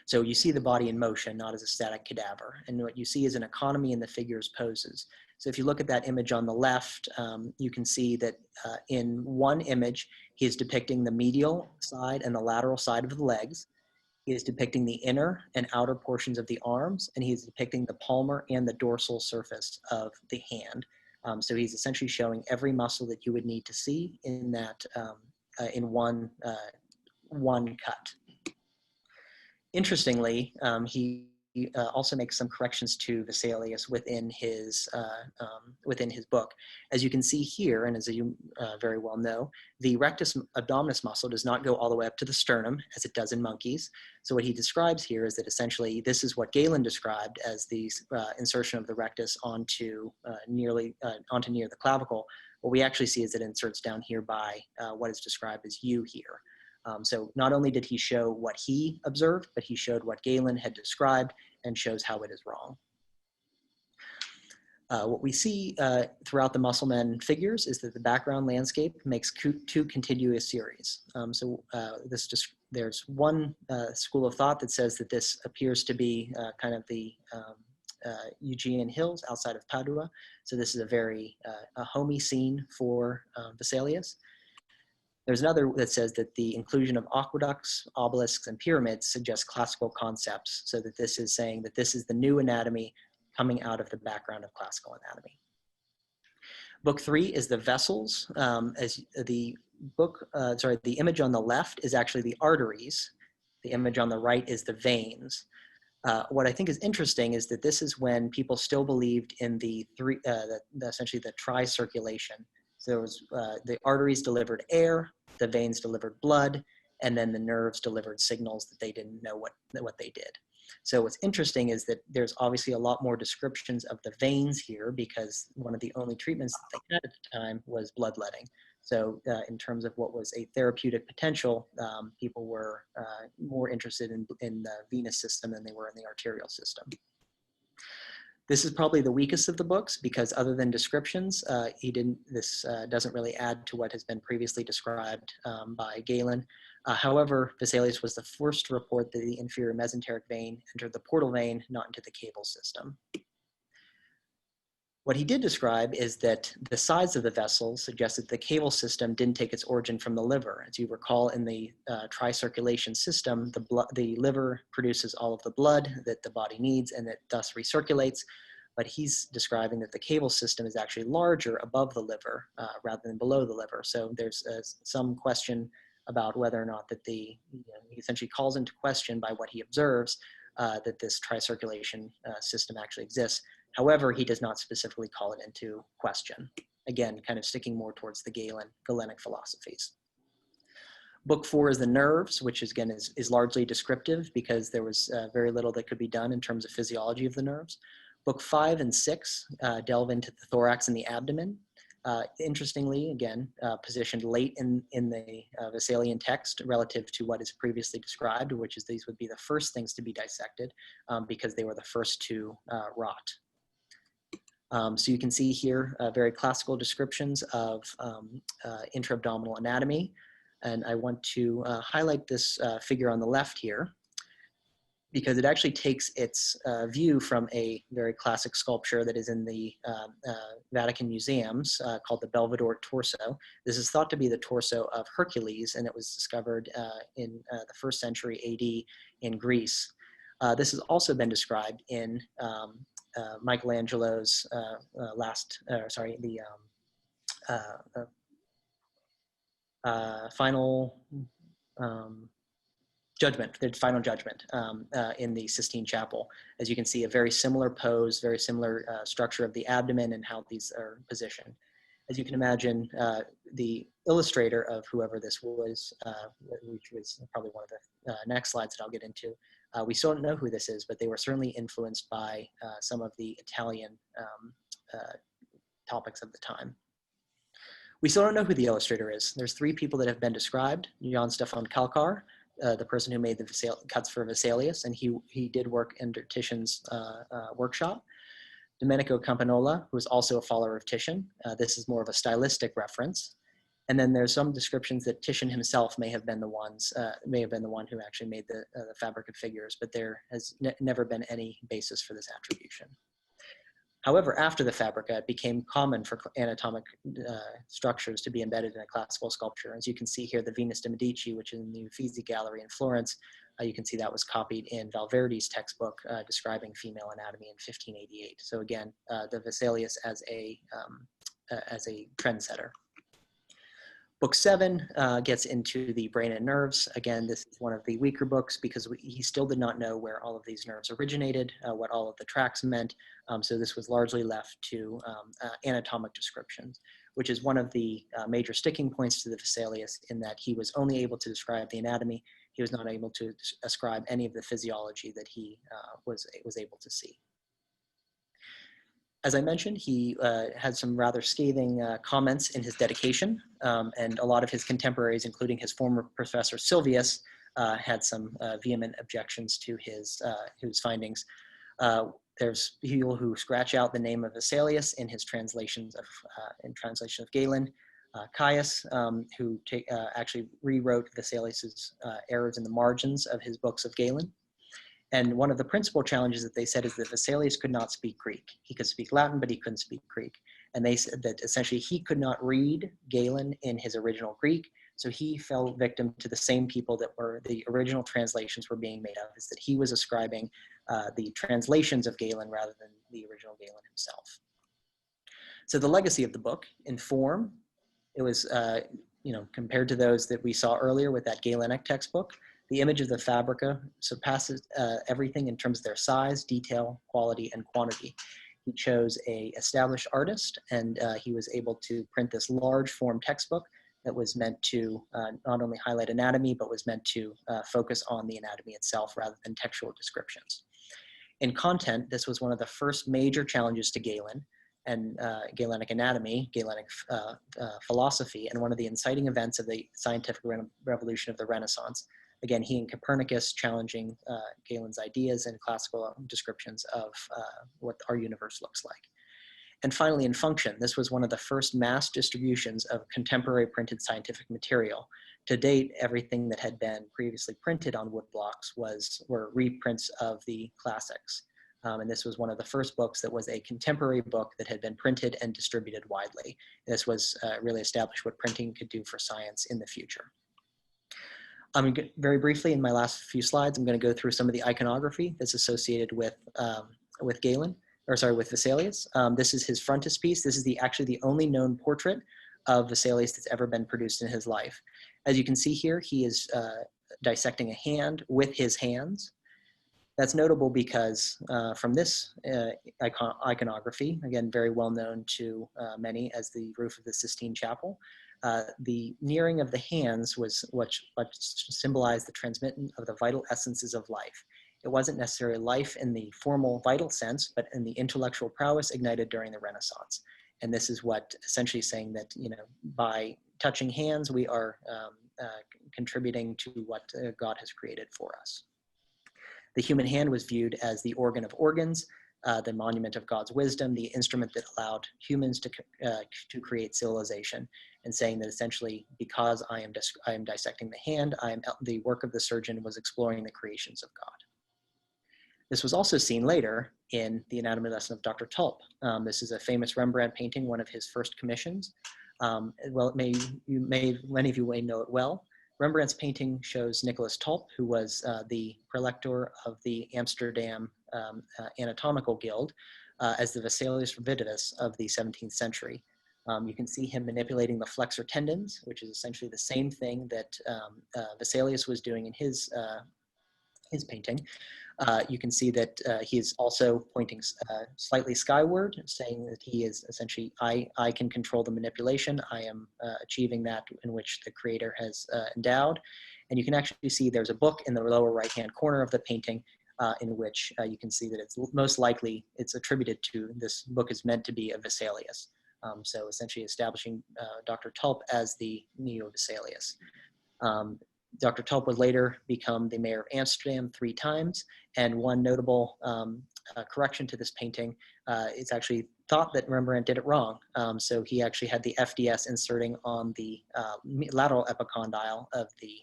So you see the body in motion, not as a static cadaver. And what you see is an economy in the figure's poses. So if you look at that image on the left, you can see that in one image, he is depicting the medial side and the lateral side of the legs. He is depicting the inner and outer portions of the arms, and he's depicting the palmar and the dorsal surface of the hand. So he's essentially showing every muscle that you would need to see in that in one cut. Interestingly, he also makes some corrections to Vesalius within his book. As you can see here, and as you very well know, the rectus abdominis muscle does not go all the way up to the sternum as it does in monkeys. So what he describes here is that essentially this is what Galen described as the insertion of the rectus onto near the clavicle. What we actually see is it inserts down here by what is described as U here. So not only did he show what he observed, but he showed what Galen had described and shows how it is wrong. What we see throughout the Musclemen figures is that the background landscape makes two contiguous series. There's one school of thought that says that this appears to be kind of the Aegean hills outside of Padua. So this is a very homey scene for Vesalius. There's another that says that the inclusion of aqueducts, obelisks, and pyramids suggests classical concepts, so that this is saying that this is the new anatomy coming out of the background of classical anatomy. Book 3 is the vessels. As the image on the left is actually the arteries. The image on the right is the veins. What I think is interesting is that this is when people still believed in essentially the tricirculation. So there was, the arteries delivered air, the veins delivered blood, and then the nerves delivered signals that they didn't know what they did. So what's interesting is that there's obviously a lot more descriptions of the veins here, because one of the only treatments that they had at the time was bloodletting. So in terms of what was a therapeutic potential, people were more interested in the venous system than they were in the arterial system. This is probably the weakest of the books, because other than descriptions, this doesn't really add to what has been previously described by Galen. However, Vesalius was the first to report that the inferior mesenteric vein entered the portal vein, not into the cable system. What he did describe is that the size of the vessels suggested the cable system didn't take its origin from the liver. As you recall, in the tricirculation system, the liver produces all of the blood that the body needs, and it thus recirculates. But he's describing that the cable system is actually larger above the liver rather than below the liver. So there's some question about whether or not that he essentially calls into question by what he observes that this tricirculation system actually exists. However, he does not specifically call it into question. Again, kind of sticking more towards the Galenic philosophies. Book 4 is the nerves, which again is largely descriptive, because there was very little that could be done in terms of physiology of the nerves. Book 5 and 6 delve into the thorax and the abdomen. Interestingly, again, positioned late in the Vesalian text relative to what is previously described, which is these would be the first things to be dissected because they were the first to rot. So you can see here very classical descriptions of intra-abdominal anatomy. And I want to highlight this figure on the left here, because it actually takes its view from a very classic sculpture that is in the Vatican museums called the Belvedere torso. This is thought to be the torso of Hercules, and it was discovered in the 1st century AD in Greece. This has also been described in Michelangelo's final judgment, the final judgment in the Sistine Chapel. As you can see, a very similar pose, very similar structure of the abdomen and how these are positioned. As you can imagine, the illustrator of whoever this was, which was probably one of the next slides that I'll get into, we still don't know who this is, but they were certainly influenced by some of the Italian topics of the time. We still don't know who the illustrator is. There's 3 people that have been described: Jan Stefan Kalkar, the person who made the cuts for Vesalius, and he did work in Titian's workshop. Domenico Campanola, who is also a follower of Titian. This is more of a stylistic reference. And then there's some descriptions that Titian himself may have been the one who actually made the fabrica figures, but there has never been any basis for this attribution. However, after the fabrica, it became common for anatomic structures to be embedded in a classical sculpture. As you can see here, the Venus de Medici, which is in the Uffizi Gallery in Florence, you can see that was copied in Valverdi's textbook describing female anatomy in 1588. So again, the Vesalius as a trendsetter. Book 7 gets into the brain and nerves. Again, this is one of the weaker books because he still did not know where all of these nerves originated, what all of the tracks meant. So this was largely left to anatomic descriptions, which is one of the major sticking points to the Vesalius in that he was only able to describe the anatomy. He was not able to ascribe any of the physiology that he was able to see. As I mentioned, he had some rather scathing comments in his dedication, and a lot of his contemporaries, including his former professor Silvius, had some vehement objections to his findings. There's people who scratch out the name of Vesalius in his translations of Galen. Caius, who actually rewrote Vesalius's errors in the margins of his books of Galen. And one of the principal challenges that they said is that Vesalius could not speak Greek. He could speak Latin, but he couldn't speak Greek. And they said that essentially he could not read Galen in his original Greek, so he fell victim to the same people that were the original translations were being made of, is that he was ascribing the translations of Galen rather than the original Galen himself. So the legacy of the book, in form, it was, compared to those that we saw earlier with that Galenic textbook, the image of the fabrica surpasses everything in terms of their size, detail, quality, and quantity. He chose an established artist, and he was able to print this large form textbook that was meant to not only highlight anatomy, but was meant to focus on the anatomy itself rather than textual descriptions. In content, this was one of the first major challenges to Galen and Galenic anatomy, Galenic philosophy, and one of the inciting events of the scientific revolution of the Renaissance. Again, he and Copernicus challenging Galen's ideas and classical descriptions of what our universe looks like. And finally, in function, this was one of the first mass distributions of contemporary printed scientific material. To date, everything that had been previously printed on wood blocks were reprints of the classics. And this was one of the first books that was a contemporary book that had been printed and distributed widely. This was really established what printing could do for science in the future. Very briefly, in my last few slides, I'm going to go through some of the iconography that's associated with Vesalius. This is his frontispiece. This is actually the only known portrait of Vesalius that's ever been produced in his life. As you can see here, he is dissecting a hand with his hands. That's notable because from this iconography, again, very well known to many as the roof of the Sistine Chapel, the nearing of the hands was what symbolized the transmission of the vital essences of life. It wasn't necessarily life in the formal vital sense, but in the intellectual prowess ignited during the Renaissance. And this is what essentially saying that, by touching hands, we are contributing to what God has created for us. The human hand was viewed as the organ of organs, the monument of God's wisdom, the instrument that allowed humans to create civilization, and saying that essentially, because I am dissecting the hand, the work of the surgeon was exploring the creations of God. This was also seen later in the anatomy lesson of Dr. Tulp. This is a famous Rembrandt painting, one of his first commissions. Many of you may know it well. Rembrandt's painting shows Nicholas Tulp, who was the prelector of the Amsterdam Anatomical Guild, as the Vesalius Vidivus of the 17th century. You can see him manipulating the flexor tendons, which is essentially the same thing that Vesalius was doing in his painting. You can see that he is also pointing slightly skyward, saying that he is essentially, I can control the manipulation. I am achieving that in which the creator has endowed. And you can actually see there's a book in the lower right-hand corner of the painting in which you can see that it's most likely, it's attributed to, this book is meant to be a Vesalius. So essentially establishing Dr. Tulp as the Neo-Vesalius. Dr. Tulp would later become the mayor of Amsterdam 3 times, and one notable correction to this painting, it's actually thought that Rembrandt did it wrong. So he actually had the FDS inserting on the lateral epicondyle of the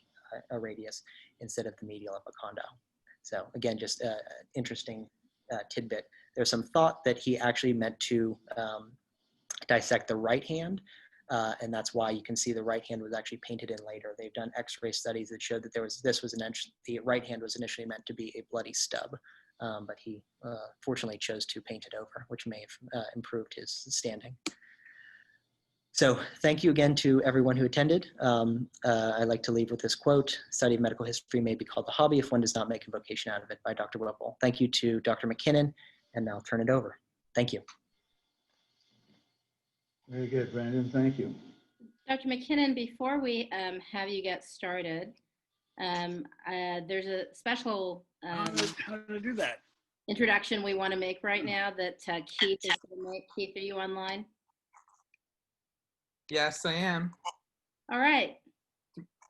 radius instead of the medial epicondyle. So again, just an interesting tidbit. There's some thought that he actually meant to dissect the right hand, and that's why you can see the right hand was actually painted in later. They've done X-ray studies that showed that the right hand was initially meant to be a bloody stub, but he fortunately chose to paint it over, which may have improved his standing. So thank you again to everyone who attended. I'd like to leave with this quote: "Study of medical history may be called a hobby if one does not make a vocation out of it," by Dr. Whipple. Thank you to Dr. McKinnon, and now I'll turn it over. Thank you. Very good, Brandon. Thank you. Dr. McKinnon, before we have you get started, there's a special How to do that? introduction we want to make right now that Keith is going to make. Keith, are you online? Yes, I am. All right.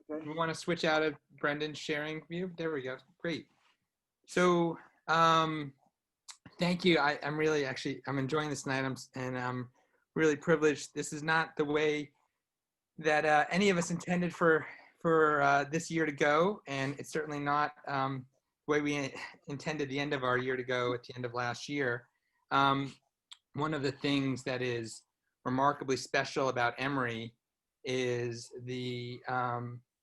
We want to switch out of Brendan's sharing view. There we go. Great. So thank you. I'm really I'm enjoying this night, and I'm really privileged. This is not the way that any of us intended for this year to go, and it's certainly not the way we intended the end of our year to go at the end of last year. One of the things that is remarkably special about Emory is the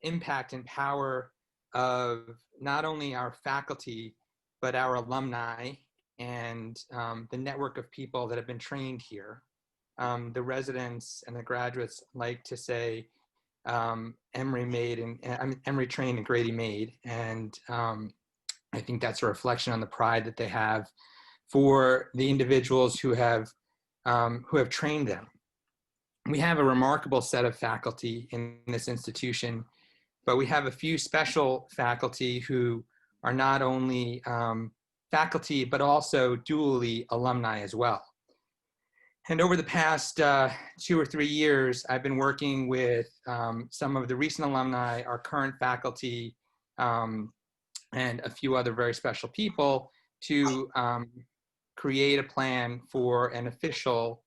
impact and power of not only our faculty, but our alumni and the network of people that have been trained here. The residents and the graduates like to say Emory trained and Grady made, and I think that's a reflection on the pride that they have for the individuals who have trained them. We have a remarkable set of faculty in this institution, but we have a few special faculty who are not only faculty, but also dually alumni as well. And over the past 2 or 3 years, I've been working with some of the recent alumni, our current faculty, and a few other very special people to create a plan for an official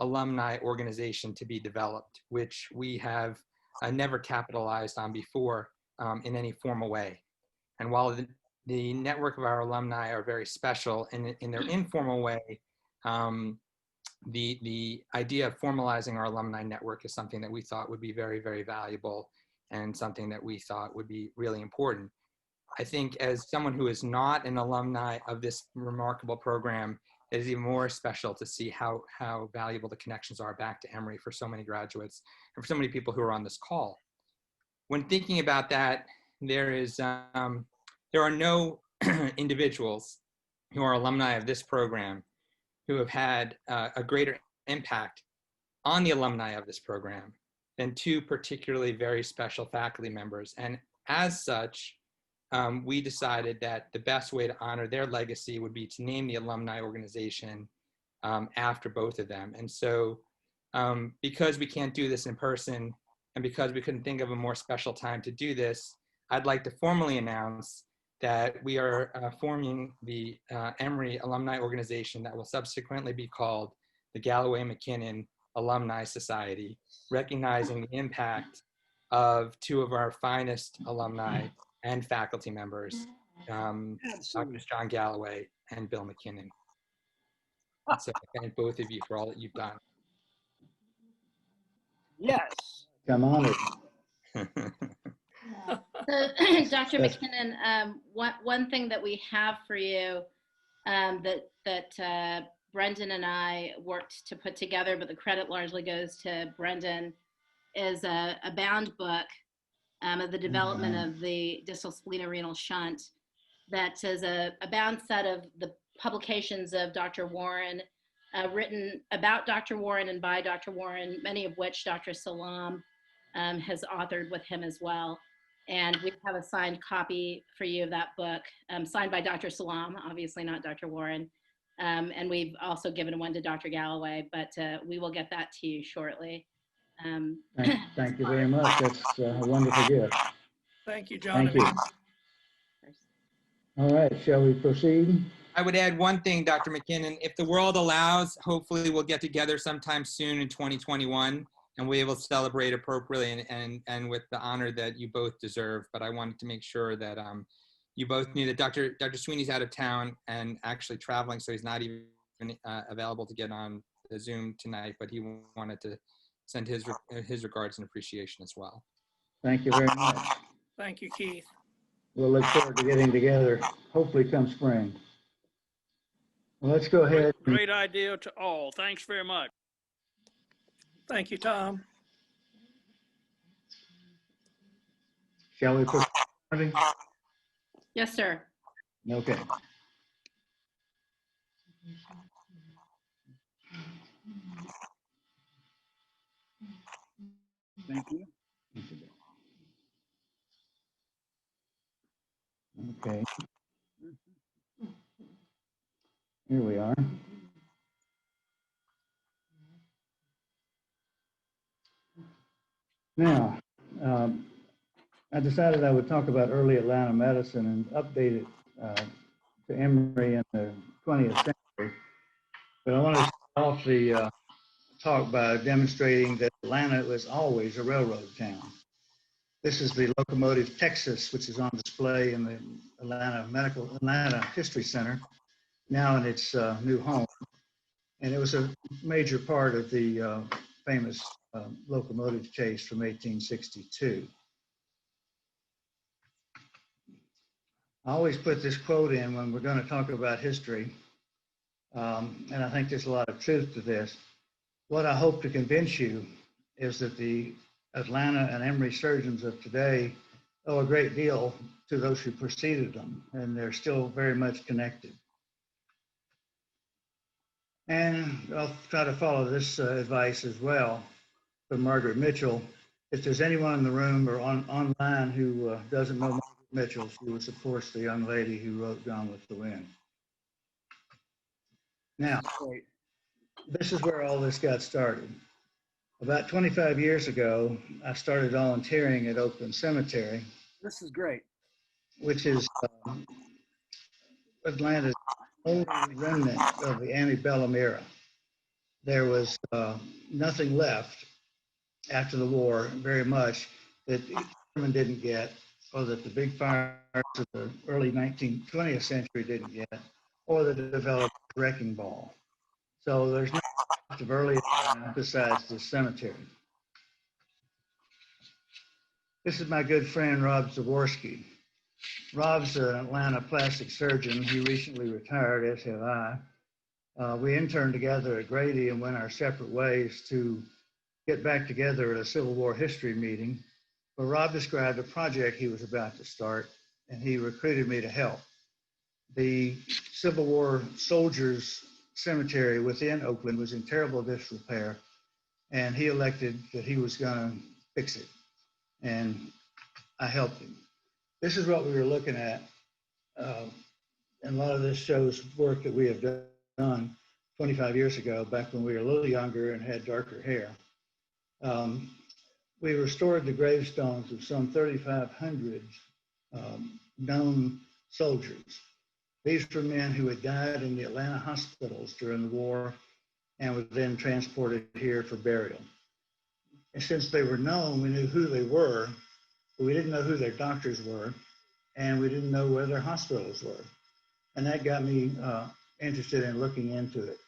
alumni organization to be developed, which we have never capitalized on before in any formal way. And while the network of our alumni are very special in their informal way, the idea of formalizing our alumni network is something that we thought would be very, very valuable and something that we thought would be really important. I think as someone who is not an alumni of this remarkable program, it is even more special to see how valuable the connections are back to Emory for so many graduates and for so many people who are on this call. When thinking about that, there are no individuals who are alumni of this program who have had a greater impact on the alumni of this program than 2 particularly very special faculty members. And as such, we decided that the best way to honor their legacy would be to name the alumni organization after both of them. And so because we can't do this in person, and because we couldn't think of a more special time to do this, I'd like to formally announce that we are forming the Emory Alumni Organization that will subsequently be called the Galloway-McKinnon Alumni Society, recognizing the impact of 2 of our finest alumni and faculty members, Dr. John Galloway and Bill McKinnon. So I thank both of you for all that you've done. Yes. I'm honored. So, Dr. McKinnon, one thing that we have for you that Brendan and I worked to put together, but the credit largely goes to Brendan, is a bound book of the development of the distal splenorenal shunt that is a bound set of the publications of Dr. Warren, written about Dr. Warren and by Dr. Warren, many of which Dr. Salam has authored with him as well. And we have a signed copy for you of that book, signed by Dr. Salam, obviously not Dr. Warren. And we've also given one to Dr. Galloway, but we will get that to you shortly. Thank you very much. That's a wonderful gift. Thank you, John. Thank you. All right, shall we proceed? I would add one thing, Dr. McKinnon. If the world allows, hopefully we'll get together sometime soon in 2021 and we'll be able to celebrate appropriately and with the honor that you both deserve. But I wanted to make sure that you both knew that Dr. Sweeney's out of town and actually traveling, so he's not even available to get on the Zoom tonight, but he wanted to send his regards and appreciation as well. Thank you very much. Thank you, Keith. We'll look forward to getting together, hopefully come spring. Well, let's go ahead. Great idea to all. Thanks very much. Thank you, Tom. Shall we proceed? Yes, sir. Okay. Thank you. Okay. Here we are. Now, I decided I would talk about early Atlanta medicine and update it to Emory in the 20th century. But I want to start off the talk by demonstrating that Atlanta was always a railroad town. This is the locomotive Texas, which is on display in the Atlanta History Center, now in its new home. And it was a major part of the famous locomotive chase from 1862. I always put this quote in when we're going to talk about history, and I think there's a lot of truth to this. What I hope to convince you is that the Atlanta and Emory surgeons of today owe a great deal to those who preceded them, and they're still very much connected. And I'll try to follow this advice as well from Margaret Mitchell. If there's anyone in the room or online who doesn't know Margaret Mitchell, she was, of course, the young lady who wrote Gone with the Wind. Now, this is where all this got started. About 25 years ago, I started volunteering at Oakland Cemetery. This is great. Which is Atlanta's only remnant of the antebellum era. There was nothing left after the war, very much, that the German didn't get, or that the big fires of the early 20th century didn't get, or that it developed a wrecking ball. So there's not much of early Atlanta besides this cemetery. This is my good friend, Rob Zaworski. Rob's an Atlanta plastic surgeon. He recently retired, as have I. We interned together at Grady and went our separate ways to get back together at a Civil War history meeting, where Rob described a project he was about to start, and he recruited me to help. The Civil War soldiers' cemetery within Oakland was in terrible disrepair, and he elected that he was going to fix it, and I helped him. This is what we were looking at, and a lot of this shows work that we have done 25 years ago, back when we were a little younger and had darker hair. We restored the gravestones of some 3,500 known soldiers. These were men who had died in the Atlanta hospitals during the war and were then transported here for burial. And since they were known, we knew who they were, but we didn't know who their doctors were, and we didn't know where their hospitals were. And that got me interested in looking into it.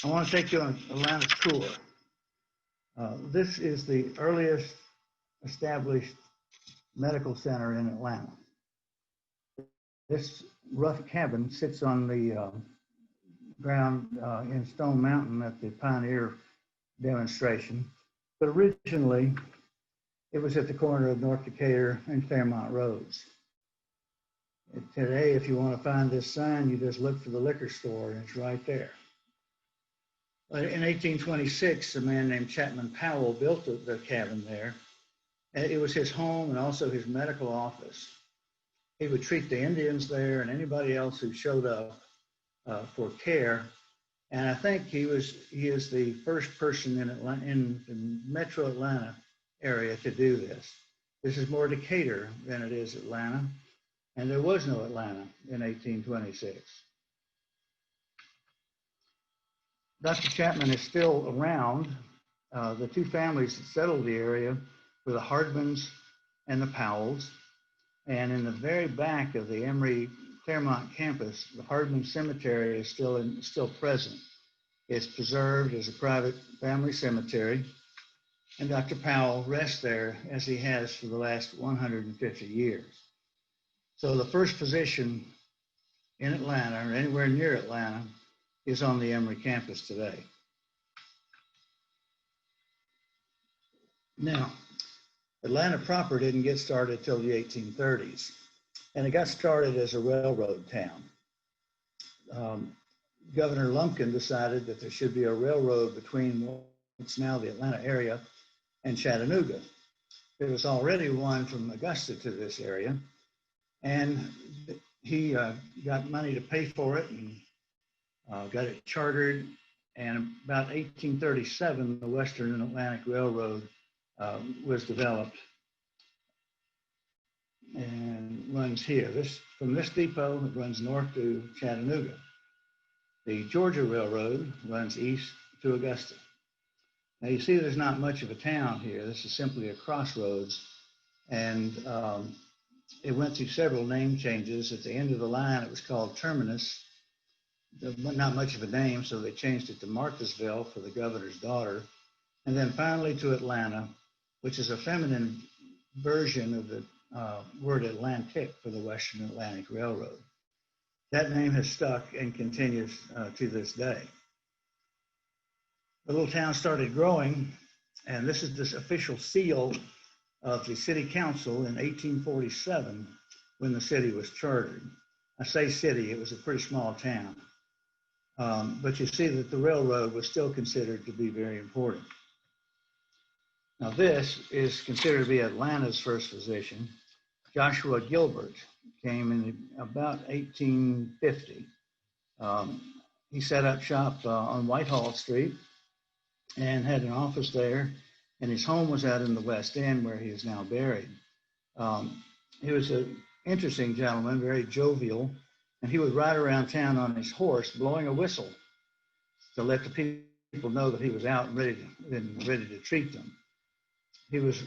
I want to take you on Atlanta tour. This is the earliest established medical center in Atlanta. This rough cabin sits on the ground in Stone Mountain at the Pioneer demonstration. But originally, it was at the corner of North Decatur and Fairmont Roads. Today, if you want to find this sign, you just look for the liquor store, and it's right there. In 1826, a man named Chapman Powell built the cabin there. It was his home and also his medical office. He would treat the Indians there and anybody else who showed up for care. And I think he is the first person in Metro Atlanta area to do this. This is more Decatur than it is Atlanta, and there was no Atlanta in 1826. Dr. Chapman is still around. The two families that settled the area were the Hardmans and the Powells. And in the very back of the Emory Claremont campus, the Hardman Cemetery is still present. It's preserved as a private family cemetery, and Dr. Powell rests there as he has for the last 150 years. So the first physician in Atlanta or anywhere near Atlanta is on the Emory campus today. Now, Atlanta proper didn't get started till the 1830s, and it got started as a railroad town. Governor Lumpkin decided that there should be a railroad between what's now the Atlanta area and Chattanooga. There was already one from Augusta to this area, and he got money to pay for it and got it chartered. And about 1837, the Western Atlantic Railroad was developed and runs here. From this depot, it runs north to Chattanooga. The Georgia Railroad runs east to Augusta. Now you see there's not much of a town here. This is simply a crossroads. And it went through several name changes. At the end of the line, it was called Terminus. Not much of a name, so they changed it to Marthasville for the governor's daughter. And then finally to Atlanta, which is a feminine version of the word Atlantic for the Western Atlantic Railroad. That name has stuck and continues to this day. The little town started growing, and this is this official seal of the city council in 1847 when the city was chartered. I say city, it was a pretty small town. But you see that the railroad was still considered to be very important. Now this is considered to be Atlanta's first physician. Joshua Gilbert came in about 1850. He set up shop on Whitehall Street and had an office there, and his home was out in the West End where he is now buried. He was an interesting gentleman, very jovial, and he would ride around town on his horse blowing a whistle to let the people know that he was out and ready to treat them. He was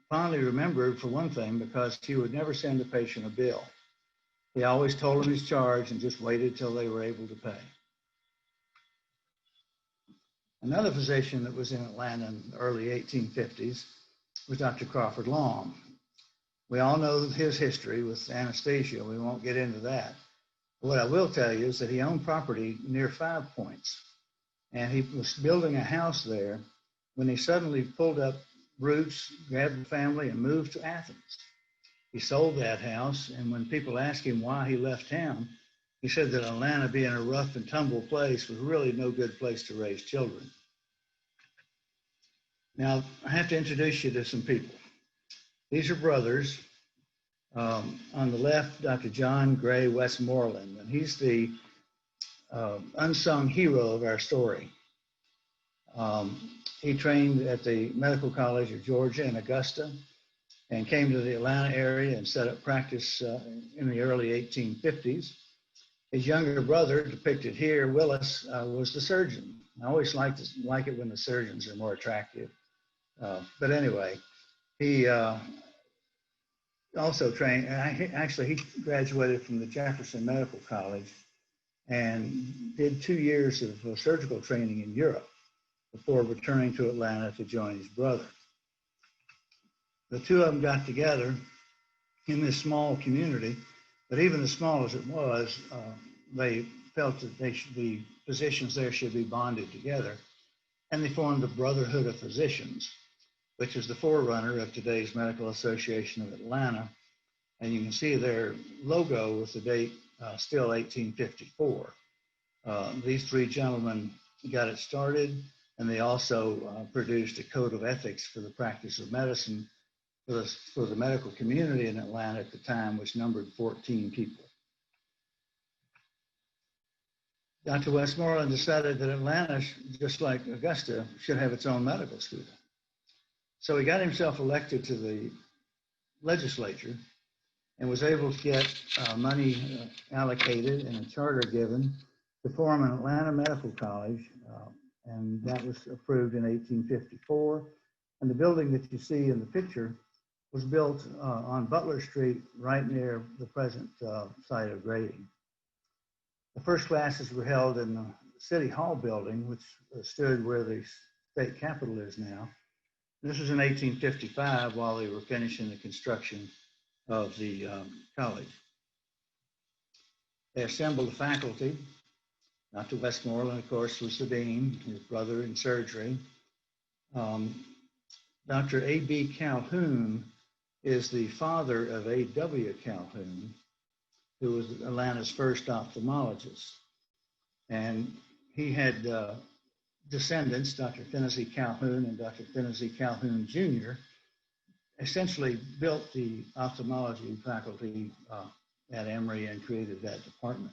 fondly remembered for one thing because he would never send a patient a bill. He always told them his charge and just waited till they were able to pay. Another physician that was in Atlanta in the early 1850s was Dr. Crawford Long. We all know his history with anesthesia. We won't get into that. But what I will tell you is that he owned property near 5 Points, and he was building a house there when he suddenly pulled up roots, grabbed the family, and moved to Athens. He sold that house, and when people asked him why he left town, he said that Atlanta, being a rough and tumble place, was really no good place to raise children. Now, I have to introduce you to some people. These are brothers. On the left, Dr. John Gray Westmoreland, and he's the unsung hero of our story. He trained at the Medical College of Georgia in Augusta and came to the Atlanta area and set up practice in the early 1850s. His younger brother, depicted here, Willis, was the surgeon. I always like it when the surgeons are more attractive. But anyway, he also trained, actually he graduated from the Jefferson Medical College and did 2 years of surgical training in Europe before returning to Atlanta to join his brother. The two of them got together in this small community, but even as small as it was, they felt that the physicians there should be bonded together, and they formed the Brotherhood of Physicians, which is the forerunner of today's Medical Association of Atlanta. And you can see their logo with the date still 1854. These three gentlemen got it started, and they also produced a code of ethics for the practice of medicine for the medical community in Atlanta at the time, which numbered 14 people. Dr. Westmoreland decided that Atlanta, just like Augusta, should have its own medical school. So he got himself elected to the legislature and was able to get money allocated and a charter given to form an Atlanta Medical College, and that was approved in 1854. And the building that you see in the picture was built on Butler Street, right near the present site of Grady. The first classes were held in the City Hall building, which stood where the state capitol is now. This was in 1855 while they were finishing the construction of the college. They assembled the faculty. Dr. Westmoreland, of course, was the dean, his brother in surgery. Dr. A.B. Calhoun is the father of A.W. Calhoun, who was Atlanta's first ophthalmologist. And he had descendants, Dr. Finney Calhoun and Dr. Finney Calhoun Jr., essentially built the ophthalmology faculty at Emory and created that department.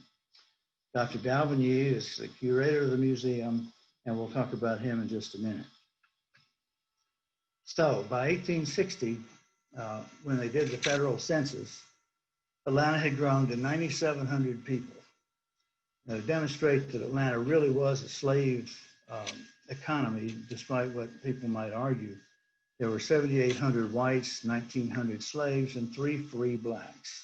Dr. Dalvigny is the curator of the museum, and we'll talk about him in just a minute. So by 1860, when they did the federal census, Atlanta had grown to 9,700 people. Now, to demonstrate that Atlanta really was a slave economy, despite what people might argue, there were 7,800 whites, 1,900 slaves, and 3 free blacks.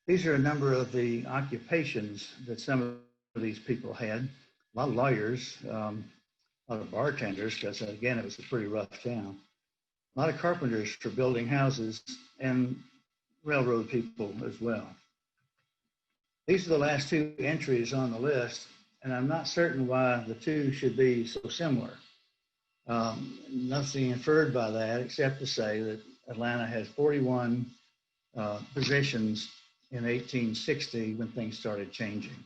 These are a number of the occupations that some of these people had. A lot of lawyers, a lot of bartenders, because again, it was a pretty rough town. A lot of carpenters for building houses, and railroad people as well. These are the last 2 entries on the list, and I'm not certain why the 2 should be so similar. Nothing inferred by that except to say that Atlanta has 41 positions in 1860 when things started changing.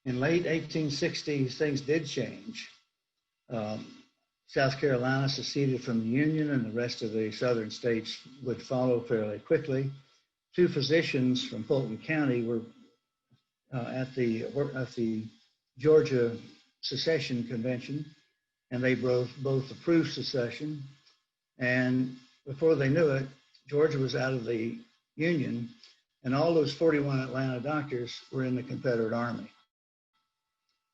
In late 1860s, things did change. South Carolina seceded from the Union, and the rest of the southern states would follow fairly quickly. 2 physicians from Fulton County were at the Georgia Secession Convention, and they both approved secession. And before they knew it, Georgia was out of the Union, and all those 41 Atlanta doctors were in the Confederate Army.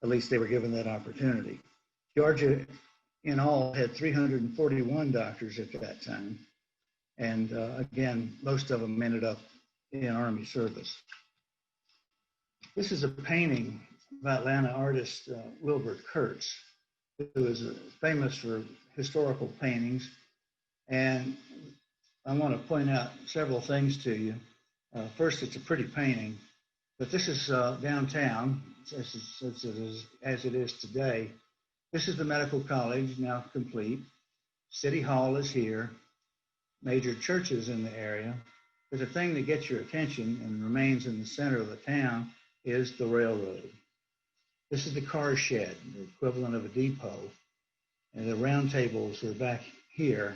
At least they were given that opportunity. Georgia, in all, had 341 doctors at that time. And again, most of them ended up in Army service. This is a painting by Atlanta artist Wilbur Kurtz, who is famous for historical paintings. And I want to point out several things to you. First, it's a pretty painting, but this is downtown, as it is today. This is the medical college, now complete. City Hall is here. Major churches in the area. But the thing that gets your attention and remains in the center of the town is the railroad. This is the car shed, the equivalent of a depot. And the round tables are back here.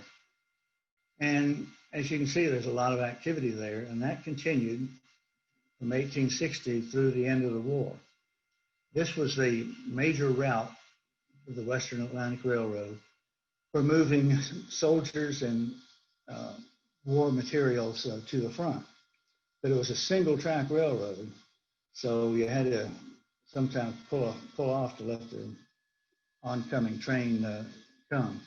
And as you can see, there's a lot of activity there, and that continued from 1860 through the end of the war. This was the major route of the Western Atlantic Railroad for moving soldiers and war materials to the front. But it was a single track railroad, so you had to sometimes pull off to let the oncoming train come.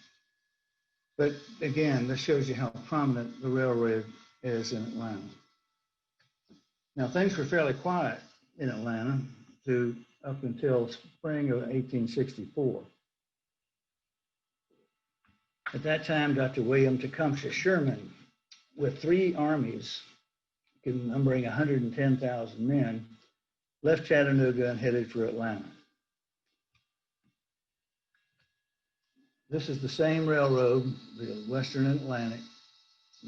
But again, this shows you how prominent the railroad is in Atlanta. Now, things were fairly quiet in Atlanta up until spring of 1864. At that time, Dr. William Tecumseh Sherman, with 3 armies, numbering 110,000 men, left Chattanooga and headed for Atlanta. This is the same railroad, the Western Atlantic,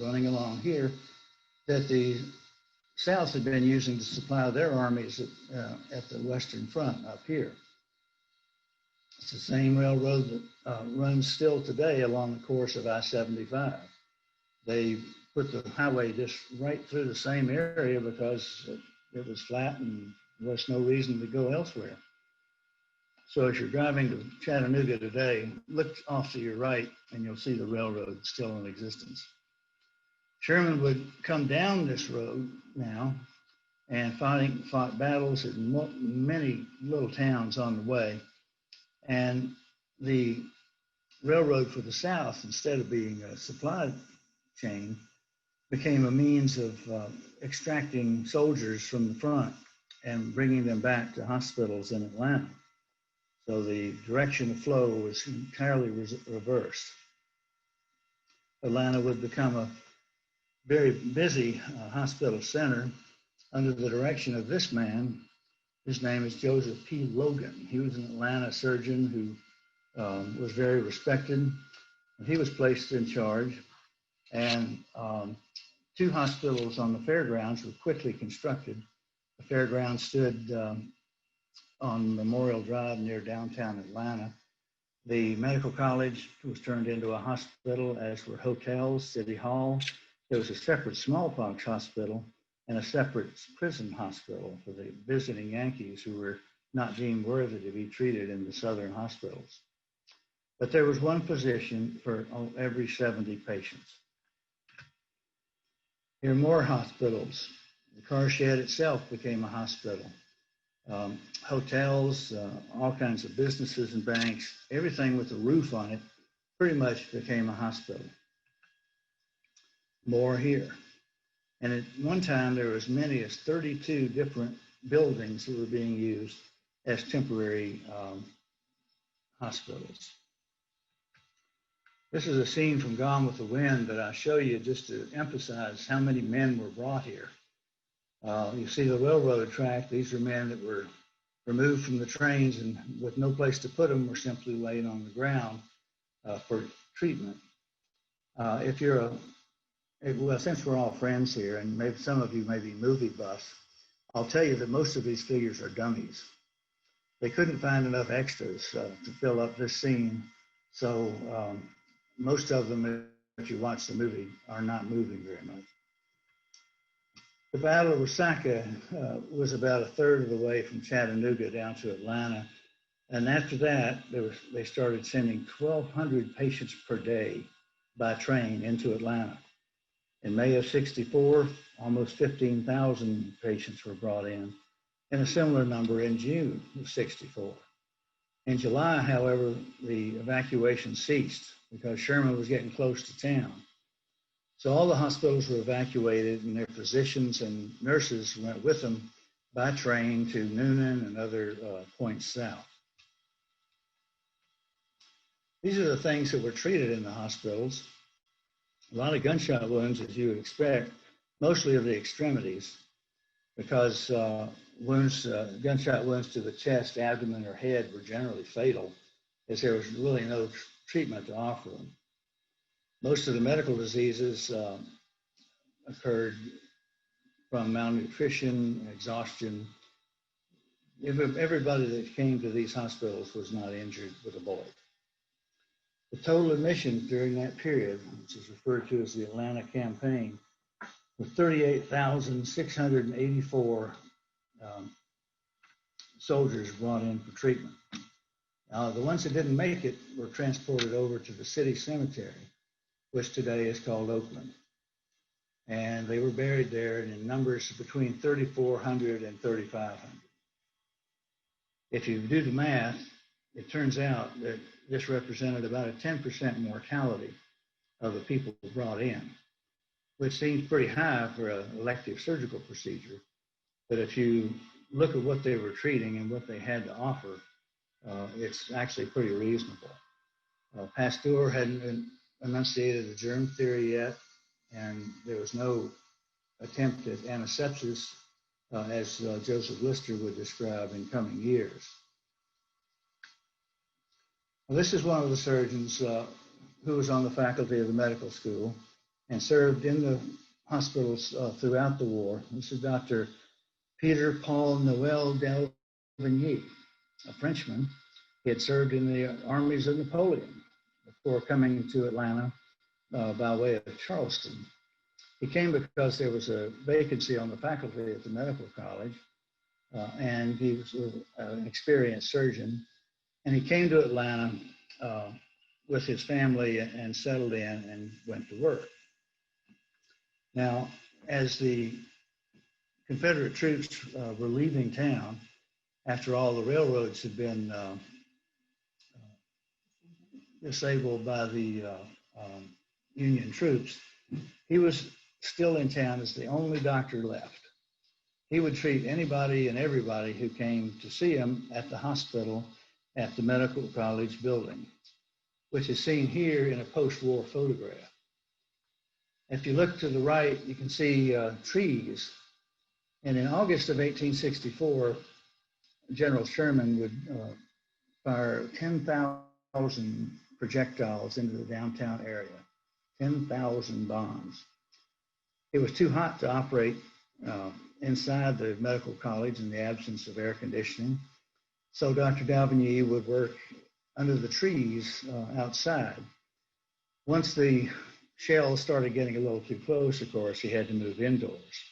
running along here, that the South had been using to supply their armies at the Western Front up here. It's the same railroad that runs still today along the course of I-75. They put the highway just right through the same area because it was flat and there was no reason to go elsewhere. So as you're driving to Chattanooga today, look off to your right and you'll see the railroad still in existence. Sherman would come down this road now and fought battles in many little towns on the way. And the railroad for the South, instead of being a supply chain, became a means of extracting soldiers from the front and bringing them back to hospitals in Atlanta. So the direction of flow was entirely reversed. Atlanta would become a very busy hospital center under the direction of this man. His name is Joseph P. Logan. He was an Atlanta surgeon who was very respected. He was placed in charge, and 2 hospitals on the fairgrounds were quickly constructed. The fairgrounds stood on Memorial Drive near downtown Atlanta. The medical college was turned into a hospital, as were hotels, City Hall. There was a separate smallpox hospital and a separate prison hospital for the visiting Yankees who were not deemed worthy to be treated in the southern hospitals. But there was one physician for every 70 patients. There are more hospitals. The car shed itself became a hospital. Hotels, all kinds of businesses and banks, everything with a roof on it pretty much became a hospital. More here. And at one time, there were as many as 32 different buildings that were being used as temporary hospitals. This is a scene from Gone with the Wind that I show you just to emphasize how many men were brought here. You see the railroad track. These are men that were removed from the trains and with no place to put them were simply laid on the ground for treatment. Well, since we're all friends here, and maybe some of you may be movie buffs, I'll tell you that most of these figures are dummies. They couldn't find enough extras to fill up this scene, so most of them, if you watch the movie, are not moving very much. The Battle of Wasaka was about a third of the way from Chattanooga down to Atlanta. And after that, they started sending 1,200 patients per day by train into Atlanta. In May of '64, almost 15,000 patients were brought in, and a similar number in June of '64. In July, however, the evacuation ceased because Sherman was getting close to town. So all the hospitals were evacuated, and their physicians and nurses went with them by train to Noonan and other points south. These are the things that were treated in the hospitals. A lot of gunshot wounds, as you would expect, mostly of the extremities, because gunshot wounds to the chest, abdomen, or head were generally fatal, as there was really no treatment to offer them. Most of the medical diseases occurred from malnutrition, exhaustion. Everybody that came to these hospitals was not injured with a bullet. The total admissions during that period, which is referred to as the Atlanta campaign, were 38,684 soldiers brought in for treatment. The ones that didn't make it were transported over to the city cemetery, which today is called Oakland. And they were buried there in numbers between 3,400 and 3,500. If you do the math, it turns out that this represented about a 10% mortality of the people brought in, which seems pretty high for an elective surgical procedure. But if you look at what they were treating and what they had to offer, it's actually pretty reasonable. Pasteur hadn't enunciated the germ theory yet, and there was no attempt at antisepsis, as Joseph Lister would describe in coming years. Well, this is one of the surgeons who was on the faculty of the medical school and served in the hospitals throughout the war. This is Dr. Peter Paul Noel Delvigny, a Frenchman. He had served in the armies of Napoleon before coming to Atlanta by way of Charleston. He came because there was a vacancy on the faculty at the medical college, and he was an experienced surgeon. And he came to Atlanta with his family and settled in and went to work. Now, as the Confederate troops were leaving town, after all the railroads had been disabled by the Union troops, he was still in town as the only doctor left. He would treat anybody and everybody who came to see him at the hospital at the Medical College building, which is seen here in a post-war photograph. If you look to the right, you can see trees. And in August of 1864, General Sherman would fire 10,000 projectiles into the downtown area, 10,000 bombs. It was too hot to operate inside the medical college in the absence of air conditioning. So Dr. D'Aubigny would work under the trees outside. Once the shells started getting a little too close, of course, he had to move indoors.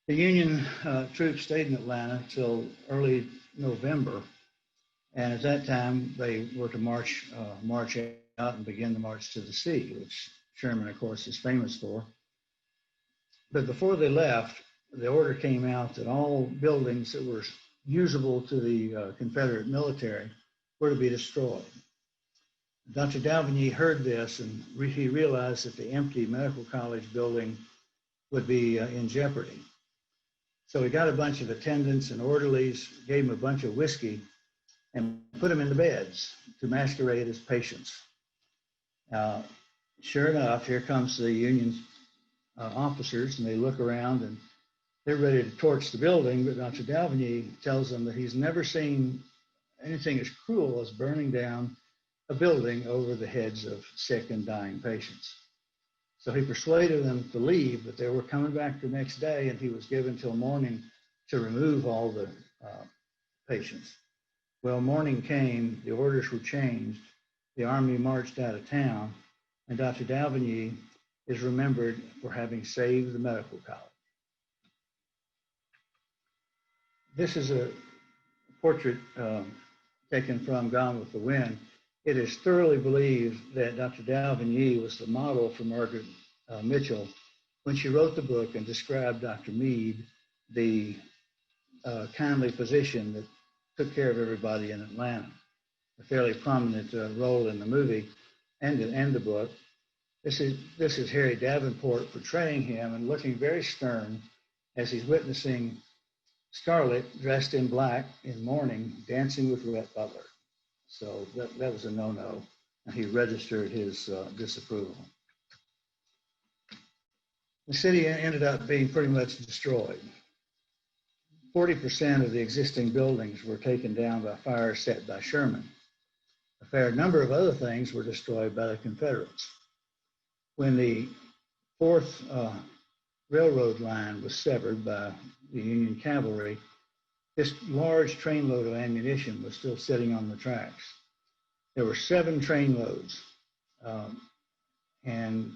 The Union troops stayed in Atlanta till early November. And at that time, they were to march out and begin the march to the sea, which Sherman, of course, is famous for. But before they left, the order came out that all buildings that were usable to the Confederate military were to be destroyed. Dr. D'Aubigny heard this, and he realized that the empty medical college building would be in jeopardy. So he got a bunch of attendants and orderlies, gave them a bunch of whiskey, and put them in the beds to masquerade as patients. Sure enough, here comes the Union officers, and they look around, and they're ready to torch the building, but Dr. D'Aubigny tells them that he's never seen anything as cruel as burning down a building over the heads of sick and dying patients. So he persuaded them to leave, but they were coming back the next day, and he was given till morning to remove all the patients. Well, morning came, the orders were changed, the army marched out of town, and Dr. D'Aubigny is remembered for having saved the medical college. This is a portrait taken from Gone with the Wind. It is thoroughly believed that Dr. D'Aubigny was the model for Margaret Mitchell when she wrote the book and described Dr. Meade, the kindly physician that took care of everybody in Atlanta. A fairly prominent role in the movie and the book. This is Harry Davenport portraying him and looking very stern as he's witnessing Scarlett dressed in black in mourning, dancing with Rhett Butler. So that was a no-no, and he registered his disapproval. The city ended up being pretty much destroyed. 40% of the existing buildings were taken down by fire set by Sherman. A fair number of other things were destroyed by the Confederates. When the fourth railroad line was severed by the Union cavalry, this large trainload of ammunition was still sitting on the tracks. There were 7 trainloads, and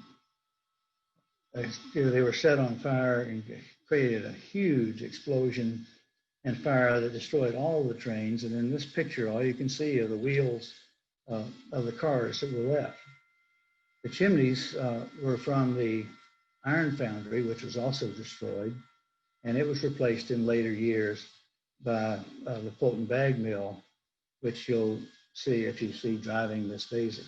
they were set on fire and created a huge explosion and fire that destroyed all the trains. And in this picture, all you can see are the wheels of the cars that were left. The chimneys were from the iron foundry, which was also destroyed, and it was replaced in later years by the Fulton Bag Mill, which you'll see if you see driving Miss Daisy.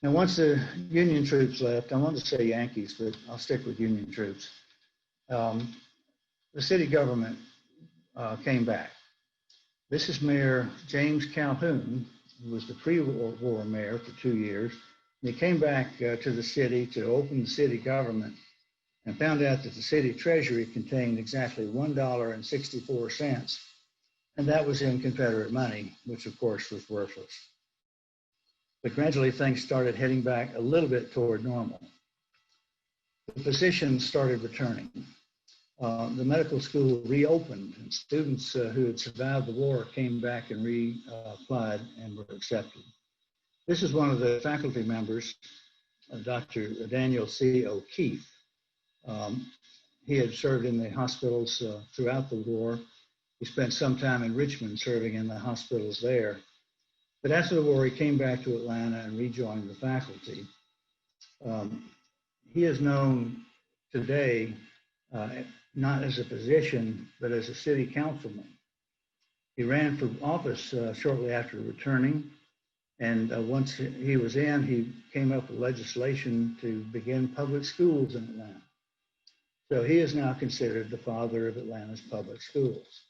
Now, once the Union troops left, I wanted to say Yankees, but I'll stick with Union troops. The city government came back. This is Mayor James Calhoun, who was the pre-war mayor for 2 years. And he came back to the city to open the city government and found out that the city treasury contained exactly $1.64, and that was in Confederate money, which of course was worthless. But gradually things started heading back a little bit toward normal. The physicians started returning. The medical school reopened, and students who had survived the war came back and reapplied and were accepted. This is one of the faculty members, Dr. Daniel C. O'Keefe. He had served in the hospitals throughout the war, He spent some time in Richmond serving in the hospitals there. But after the war, he came back to Atlanta and rejoined the faculty. He is known today not as a physician, but as a city councilman. He ran for office shortly after returning. And once he was in, he came up with legislation to begin public schools in Atlanta. So he is now considered the father of Atlanta's public schools.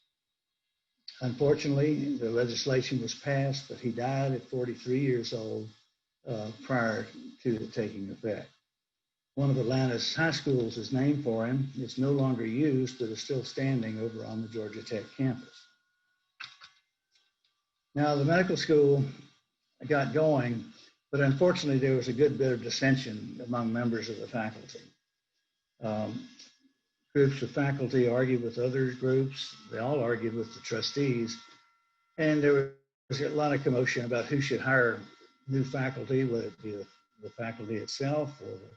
Unfortunately, the legislation was passed, but he died at 43 years old prior to it taking effect. One of Atlanta's high schools is named for him. It's no longer used, but is still standing over on the Georgia Tech campus. Now, the medical school got going, but unfortunately, there was a good bit of dissension among members of the faculty. Groups of faculty argued with other groups. They all argued with the trustees. And there was a lot of commotion about who should hire new faculty, whether it be the faculty itself or the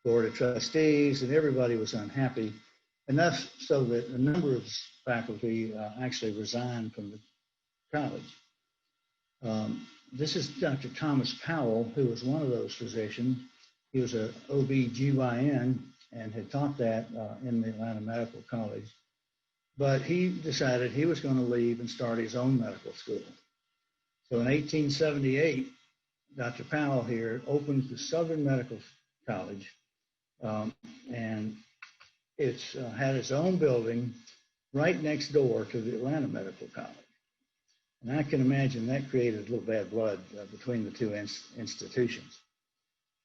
board of trustees, and everybody was unhappy. Enough so that a number of faculty actually resigned from the college. This is Dr. Thomas Powell, who was one of those physicians. He was an OB-GYN and had taught that in the Atlanta Medical College. But he decided he was going to leave and start his own medical school. So in 1878, Dr. Powell here opened the Southern Medical College, and it's had its own building right next door to the Atlanta Medical College. And I can imagine that created a little bad blood between the two institutions.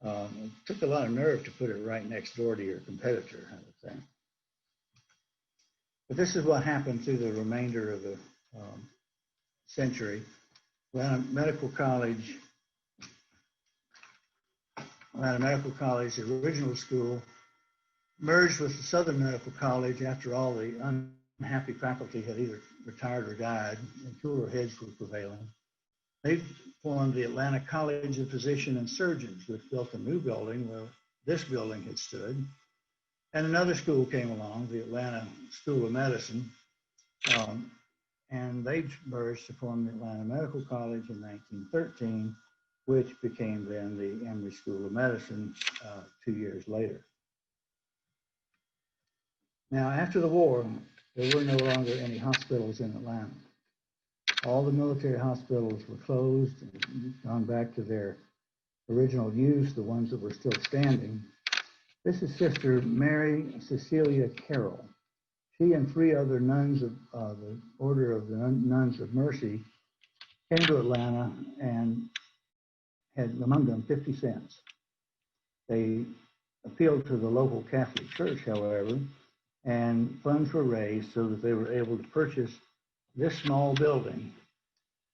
It took a lot of nerve to put it right next door to your competitor, I would think. But this is what happened through the remainder of the century. Atlanta Medical College, the original school, merged with the Southern Medical College after all the unhappy faculty had either retired or died, and cooler heads were prevailing. They formed the Atlanta College of Physicians and Surgeons, which built a new building where this building had stood. And another school came along, the Atlanta School of Medicine, and they merged to form the Atlanta Medical College in 1913, which became then the Emory School of Medicine 2 years later. Now, after the war, there were no longer any hospitals in Atlanta. All the military hospitals were closed and gone back to their original use, the ones that were still standing. This is Sister Mary Cecilia Carroll. She and 3 other nuns of the Order of the Nuns of Mercy came to Atlanta and had among them 50 cents. They appealed to the local Catholic Church, however, and funds were raised so that they were able to purchase this small building,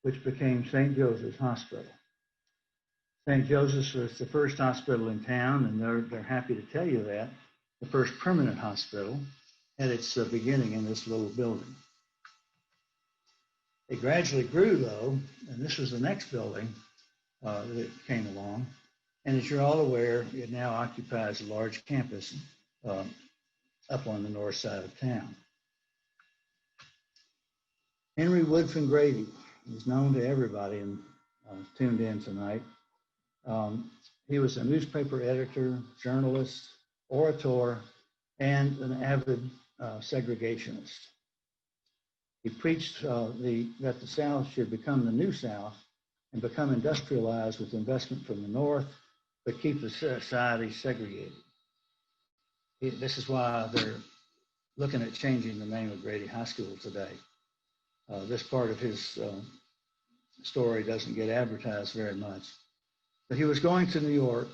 which became St. Joseph's Hospital. St. Joseph's was the first hospital in town, and they're happy to tell you that. The first permanent hospital had its beginning in this little building. It gradually grew, though, and this was the next building that came along. And as you're all aware, it now occupies a large campus up on the north side of town. Henry Woodfin Grady is known to everybody and tuned in tonight. He was a newspaper editor, journalist, orator, and an avid segregationist. He preached that the South should become the New South and become industrialized with investment from the North, but keep the society segregated. This is why they're looking at changing the name of Grady High School today. This part of his story doesn't get advertised very much. But he was going to New York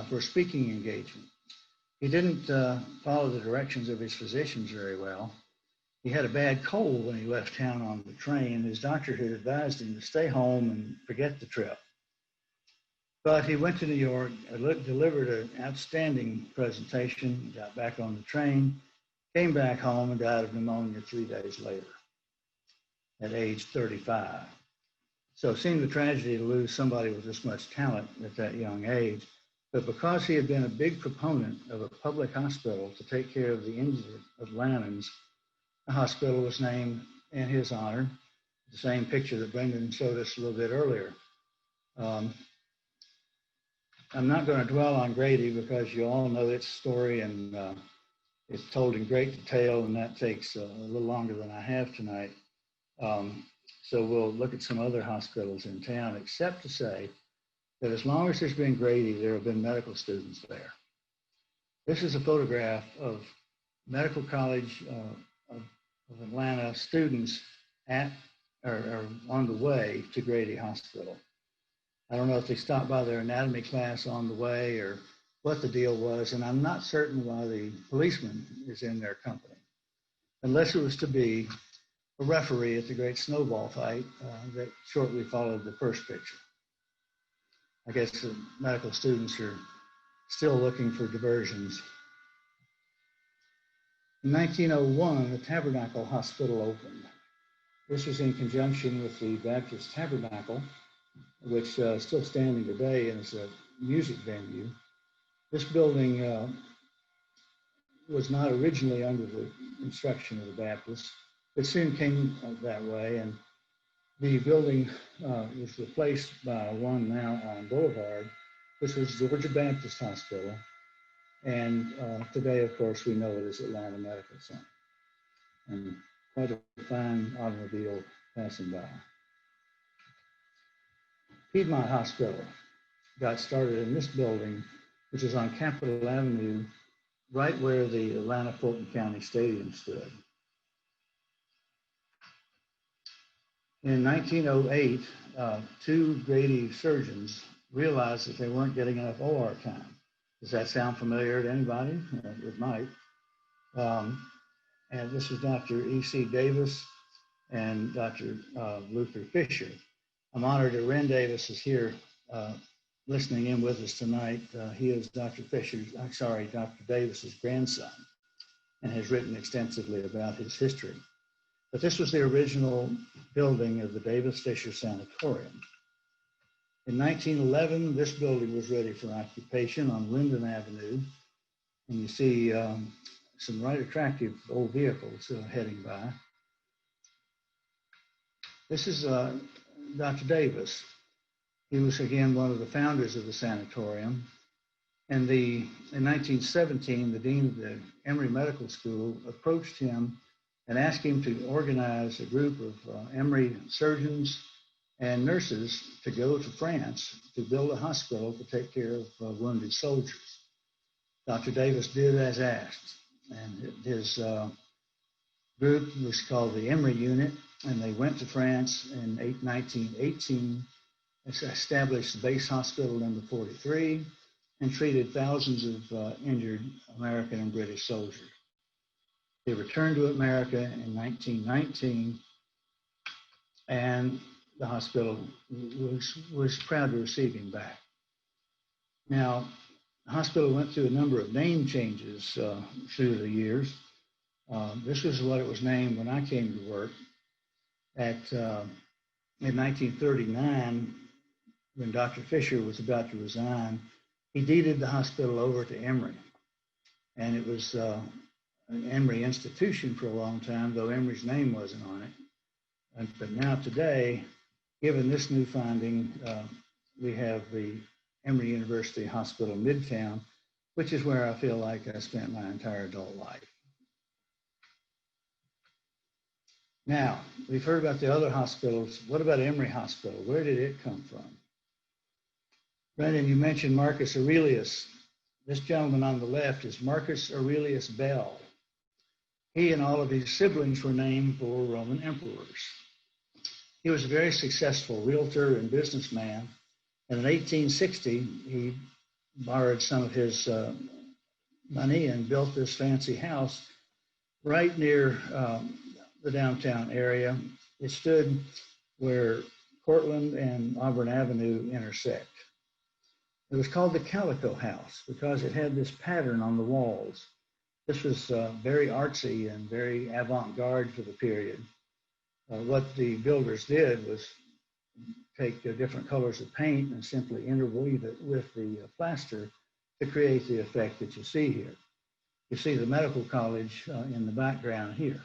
for a speaking engagement. He didn't follow the directions of his physicians very well. He had a bad cold when he left town on the train. His doctor had advised him to stay home and forget the trip. But he went to New York, delivered an outstanding presentation, got back on the train, came back home, and died of pneumonia 3 days later at age 35. So it seemed a tragedy to lose somebody with this much talent at that young age. But because he had been a big proponent of a public hospital to take care of the injured Atlantans, the hospital was named in his honor, the same picture that Brendan showed us a little bit earlier. I'm not going to dwell on Grady because you all know its story, and it's told in great detail, and that takes a little longer than I have tonight. So we'll look at some other hospitals in town, except to say that as long as there's been Grady, there have been medical students there. This is a photograph of Medical College of Atlanta students at or on the way to Grady Hospital. I don't know if they stopped by their anatomy class on the way or what the deal was, and I'm not certain why the policeman is in their company, unless it was to be a referee at the great snowball fight that shortly followed the first picture. I guess the medical students are still looking for diversions. In 1901, the Tabernacle Hospital opened. This was in conjunction with the Baptist Tabernacle, which is still standing today and is a music venue. This building was not originally under the instruction of the Baptists. It soon came that way, and the building was replaced by one now on Boulevard, which was Georgia Baptist Hospital. And today, of course, we know it as Atlanta Medical Center. And quite a fine automobile passing by. Piedmont Hospital got started in this building, which is on Capitol Avenue, right where the Atlanta Fulton County Stadium stood. In 1908, two Grady surgeons realized that they weren't getting enough OR time. Does that sound familiar to anybody? It might. And this is Dr. E.C. Davis and Dr. Luther Fisher. I'm honored that Ren Davis is here listening in with us tonight. He is Dr. Davis's grandson and has written extensively about his history. But this was the original building of the Davis Fisher Sanatorium. In 1911, this building was ready for occupation on Linden Avenue. And you see some right attractive old vehicles heading by. This is Dr. Davis. He was, again, one of the founders of the sanatorium. And in 1917, the dean of the Emory Medical School approached him and asked him to organize a group of Emory surgeons and nurses to go to France to build a hospital to take care of wounded soldiers. Dr. Davis did as asked, and his group was called the Emory Unit, and they went to France in 1918, established the base hospital number 43, and treated thousands of injured American and British soldiers. They returned to America in 1919, and the hospital was proud to receive him back. Now, the hospital went through a number of name changes through the years. This was what it was named when I came to work. In 1939, when Dr. Fisher was about to resign, he deeded the hospital over to Emory. And it was an Emory institution for a long time, though Emory's name wasn't on it. But now today, given this new finding, we have the Emory University Hospital Midtown, which is where I feel like I spent my entire adult life. Now, we've heard about the other hospitals. What about Emory Hospital? Where did it come from? Brendan, you mentioned Marcus Aurelius. This gentleman on the left is Marcus Aurelius Bell. He and all of his siblings were named for Roman emperors. He was a very successful realtor and businessman. And in 1860, he borrowed some of his money and built this fancy house right near the downtown area. It stood where Cortland and Auburn Avenue intersect. It was called the Calico House because it had this pattern on the walls. This was very artsy and very avant-garde for the period. What the builders did was take different colors of paint and simply interweave it with the plaster to create the effect that you see here. You see the medical college in the background here.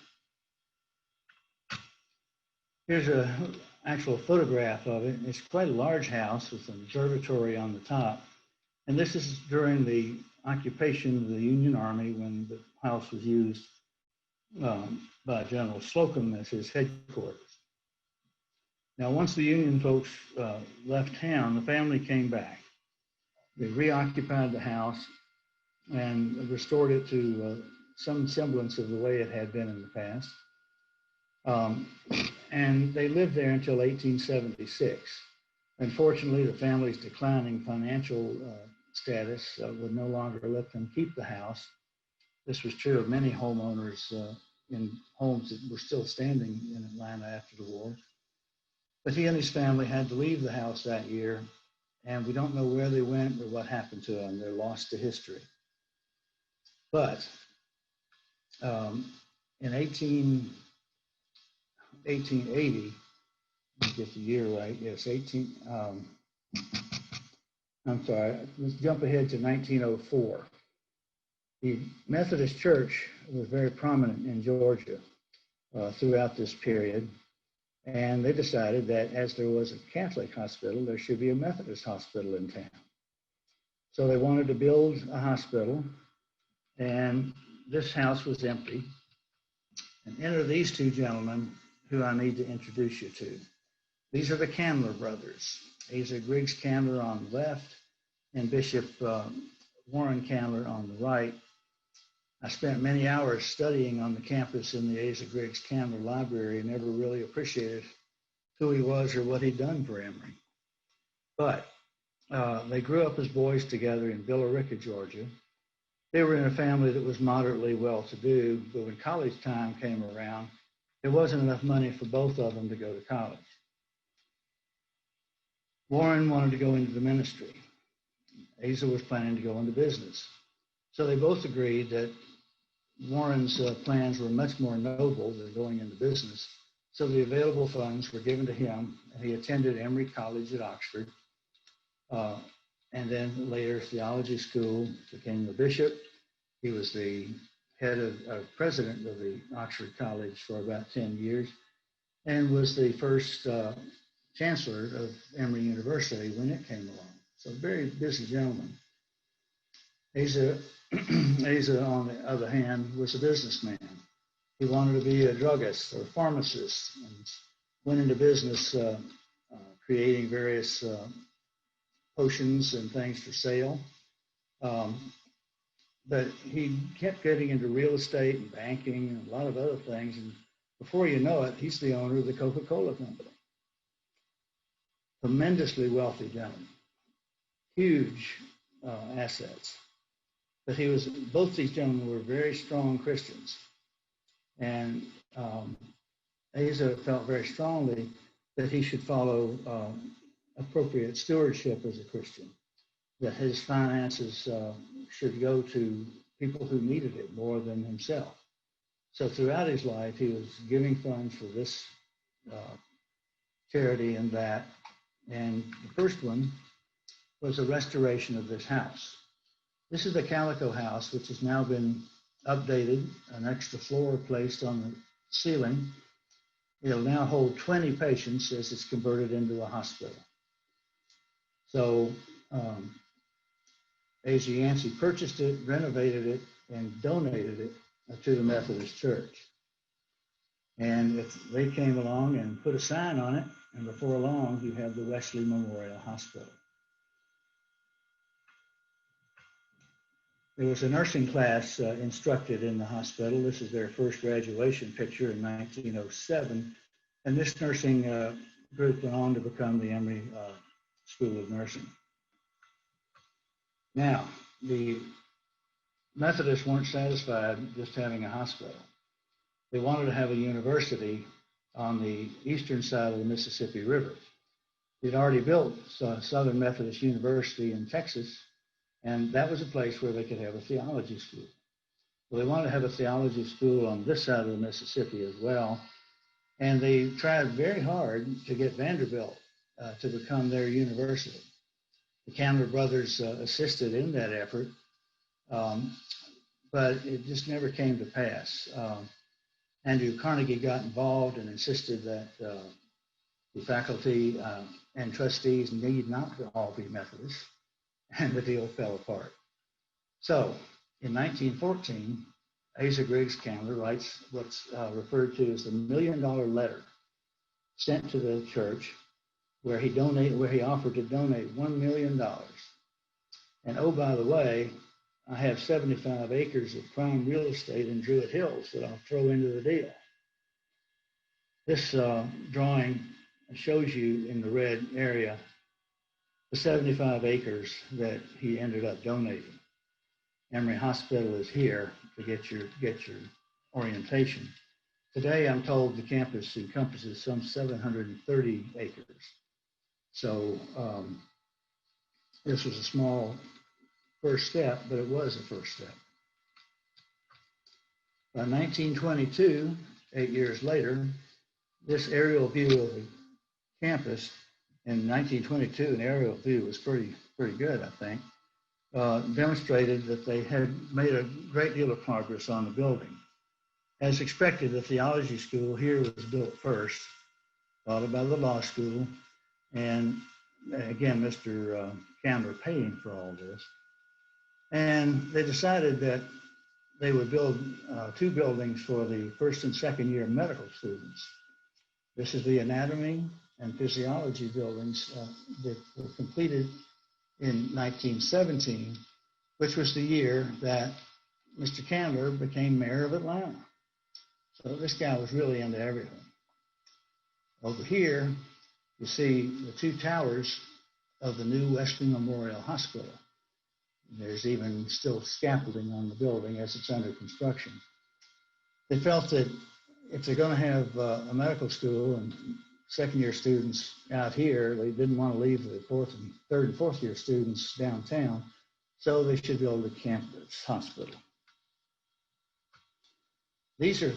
Here's an actual photograph of it. It's quite a large house with an observatory on the top. And this is during the occupation of the Union Army when the house was used by General Slocum as his headquarters. Now, once the Union folks left town, the family came back. They reoccupied the house and restored it to some semblance of the way it had been in the past. And they lived there until 1876. Unfortunately, the family's declining financial status would no longer let them keep the house. This was true of many homeowners in homes that were still standing in Atlanta after the war. But he and his family had to leave the house that year, and we don't know where they went or what happened to them. They're lost to history. But in 1880, let me get the year right, yes, I'm sorry, let's jump ahead to 1904. The Methodist Church was very prominent in Georgia throughout this period. And they decided that as there was a Catholic hospital, there should be a Methodist hospital in town. So they wanted to build a hospital, and this house was empty. And enter these two gentlemen who I need to introduce you to. These are the Candler brothers. Asa Griggs Candler on the left and Bishop Warren Candler on the right. I spent many hours studying on the campus in the Asa Griggs Candler Library and never really appreciated who he was or what he'd done for Emory. But they grew up as boys together in Billerica, Georgia. They were in a family that was moderately well-to-do, but when college time came around, there wasn't enough money for both of them to go to college. Warren wanted to go into the ministry. Asa was planning to go into business. So they both agreed that Warren's plans were much more noble than going into business. So the available funds were given to him, and he attended Emory College at Oxford, and then later theology school, became the bishop. He was the head of president of the Oxford College for about 10 years, and was the first chancellor of Emory University when it came along. So very busy gentleman. Asa, on the other hand, was a businessman. He wanted to be a druggist or pharmacist and went into business creating various potions and things for sale. But he kept getting into real estate and banking and a lot of other things. And before you know it, he's the owner of the Coca-Cola company. Tremendously wealthy gentleman, huge assets. But both these gentlemen were very strong Christians. And Asa felt very strongly that he should follow appropriate stewardship as a Christian, that his finances should go to people who needed it more than himself. So throughout his life, he was giving funds for this charity and that. And the first one was a restoration of this house. This is the Calico House, which has now been updated, an extra floor placed on the ceiling. It'll now hold 20 patients as it's converted into a hospital. So Asa Yancey purchased it, renovated it, and donated it to the Methodist Church. And they came along and put a sign on it, and before long, you have the Wesley Memorial Hospital. There was a nursing class instructed in the hospital. This is their first graduation picture in 1907. And this nursing group went on to become the Emory School of Nursing. Now, the Methodists weren't satisfied just having a hospital. They wanted to have a university on the eastern side of the Mississippi River. They'd already built Southern Methodist University in Texas, and that was a place where they could have a theology school. Well, they wanted to have a theology school on this side of the Mississippi as well, and they tried very hard to get Vanderbilt to become their university. The Candler brothers assisted in that effort, but it just never came to pass. Andrew Carnegie got involved and insisted that the faculty and trustees need not all be Methodists, and the deal fell apart. So in 1914, Asa Griggs Candler writes what's referred to as the $1 million letter sent to the church where he offered to donate $1 million. And oh, by the way, I have 75 acres of prime real estate in Druid Hills that I'll throw into the deal. This drawing shows you in the red area the 75 acres that he ended up donating. Emory Hospital is here to get your orientation. Today, I'm told the campus encompasses some 730 acres. So this was a small first step, but it was a first step. By 1922, 8 years later, this aerial view of the campus, in 1922, an aerial view was pretty good, I think, demonstrated that they had made a great deal of progress on the building. As expected, the theology school here was built first, followed by the law school, and again, Mr. Candler paying for all this. And they decided that they would build 2 buildings for the first and second year medical students. This is the anatomy and physiology buildings that were completed in 1917, which was the year that Mr. Candler became mayor of Atlanta. So this guy was really into everything. Over here, you see the 2 towers of the new Wesley Memorial Hospital. There's even still scaffolding on the building as it's under construction. They felt that if they're going to have a medical school and second-year students out here, they didn't want to leave the third and fourth year students downtown, so they should build a campus hospital. These are,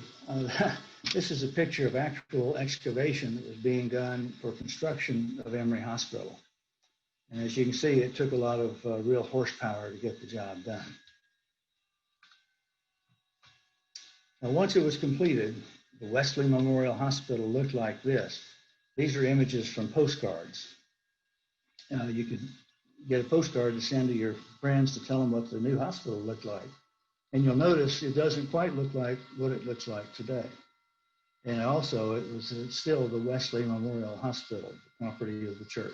this is a picture of actual excavation that was being done for construction of Emory Hospital. And as you can see, it took a lot of real horsepower to get the job done. Now, once it was completed, the Wesley Memorial Hospital looked like this. These are images from postcards. You could get a postcard to send to your friends to tell them what the new hospital looked like. And you'll notice it doesn't quite look like what it looks like today. And also, it was still the Wesley Memorial Hospital, the property of the church.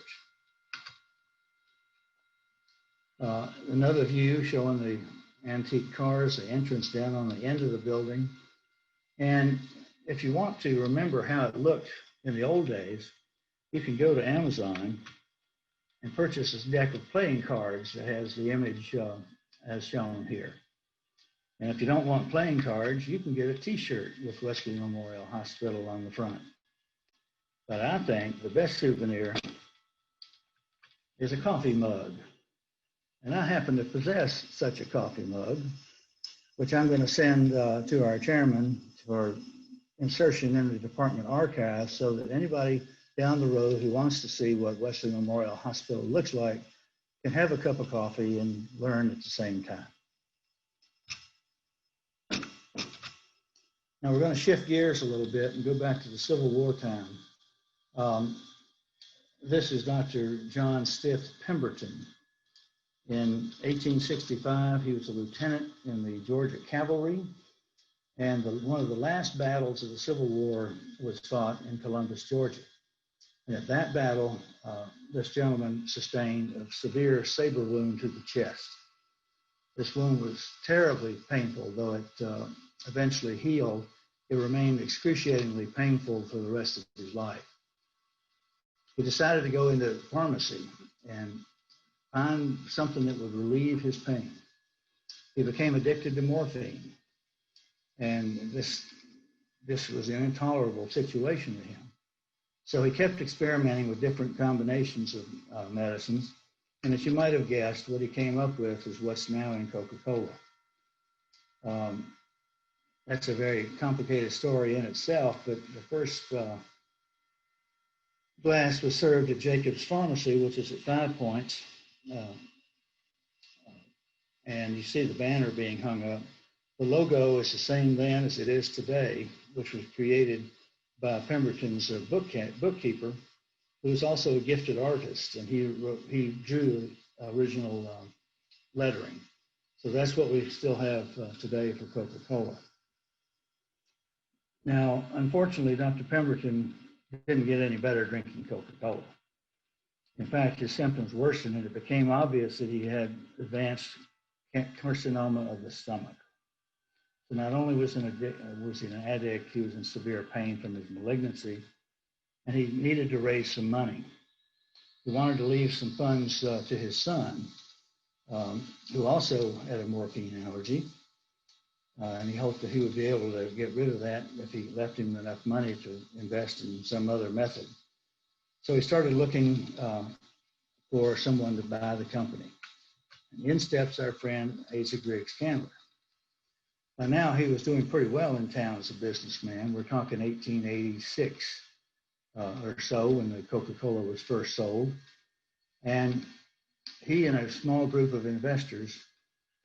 Another view showing the antique cars, the entrance down on the end of the building. And if you want to remember how it looked in the old days, you can go to Amazon and purchase this deck of playing cards that has the image as shown here. And if you don't want playing cards, you can get a t-shirt with Wesley Memorial Hospital on the front. But I think the best souvenir is a coffee mug. And I happen to possess such a coffee mug, which I'm going to send to our chairman for insertion in the department archives so that anybody down the road who wants to see what Wesley Memorial Hospital looks like can have a cup of coffee and learn at the same time. Now we're going to shift gears a little bit and go back to the Civil War time. This is Dr. John Stith Pemberton. In 1865, he was a lieutenant in the Georgia Cavalry, and one of the last battles of the Civil War was fought in Columbus, Georgia. And at that battle, this gentleman sustained a severe saber wound to the chest. This wound was terribly painful, though it eventually healed. It remained excruciatingly painful for the rest of his life. He decided to go into pharmacy and find something that would relieve his pain. He became addicted to morphine, and this was an intolerable situation to him. So he kept experimenting with different combinations of medicines, and as you might have guessed, what he came up with is what's now in Coca-Cola. That's a very complicated story in itself, but the first glass was served at Jacob's Pharmacy, which is at 5 Points. And you see the banner being hung up. The logo is the same then as it is today. which was created by Pemberton's bookkeeper, who was also a gifted artist, and he drew original lettering. So that's what we still have today for Coca-Cola. Now, unfortunately, Dr. Pemberton didn't get any better drinking Coca-Cola. In fact, his symptoms worsened, and it became obvious that he had advanced carcinoma of the stomach. So not only was he an addict, he was in severe pain from his malignancy, and he needed to raise some money. He wanted to leave some funds to his son, who also had a morphine allergy, and he hoped that he would be able to get rid of that if he left him enough money to invest in some other method. So he started looking for someone to buy the company. And in steps our friend Asa Griggs Candler. By now he was doing pretty well in town as a businessman. We're talking 1886 or so when the Coca-Cola was first sold. And he and a small group of investors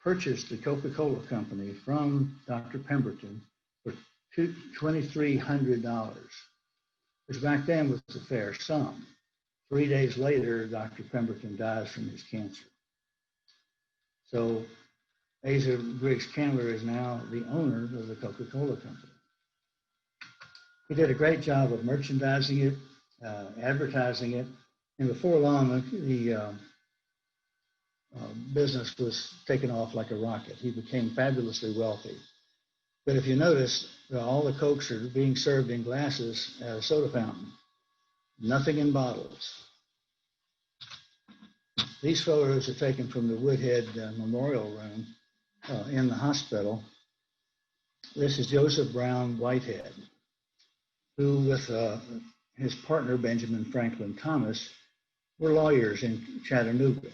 purchased the Coca-Cola company from Dr. Pemberton for $2,300, which back then was a fair sum. 3 days later, Dr. Pemberton dies from his cancer. So Asa Griggs Candler is now the owner of the Coca-Cola company. He did a great job of merchandising it, advertising it, and before long, the business was taken off like a rocket. He became fabulously wealthy. But if you notice, all the Cokes are being served in glasses at a soda fountain, nothing in bottles. These photos are taken from the Woodhead Memorial Room in the hospital. This is Joseph Brown Whitehead, who with his partner, Benjamin Franklin Thomas, were lawyers in Chattanooga.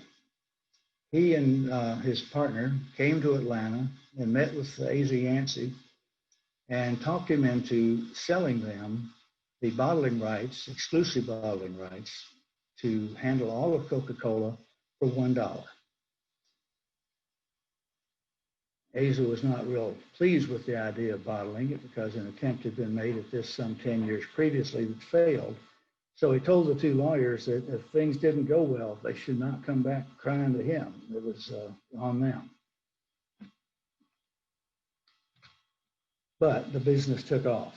He and his partner came to Atlanta and met with Asa Yancey and talked him into selling them the bottling rights, exclusive bottling rights, to handle all of Coca-Cola for $1. Asa was not real pleased with the idea of bottling it because an attempt had been made at this some 10 years previously that failed. So he told the two lawyers that if things didn't go well, they should not come back crying to him. It was on them. But the business took off.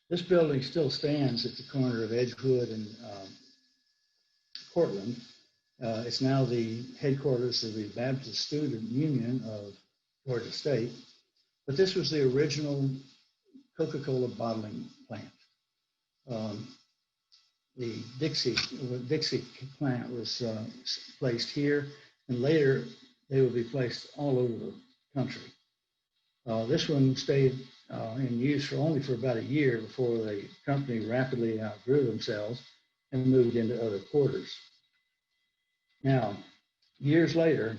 This building still stands at the corner of Edgewood and Portland. It's now the headquarters of the Baptist Student Union of Georgia State. But this was the original Coca-Cola bottling plant. The Dixie plant was placed here, and later they would be placed all over the country. This one stayed in use only for about a year before the company rapidly outgrew themselves and moved into other quarters. Now, years later,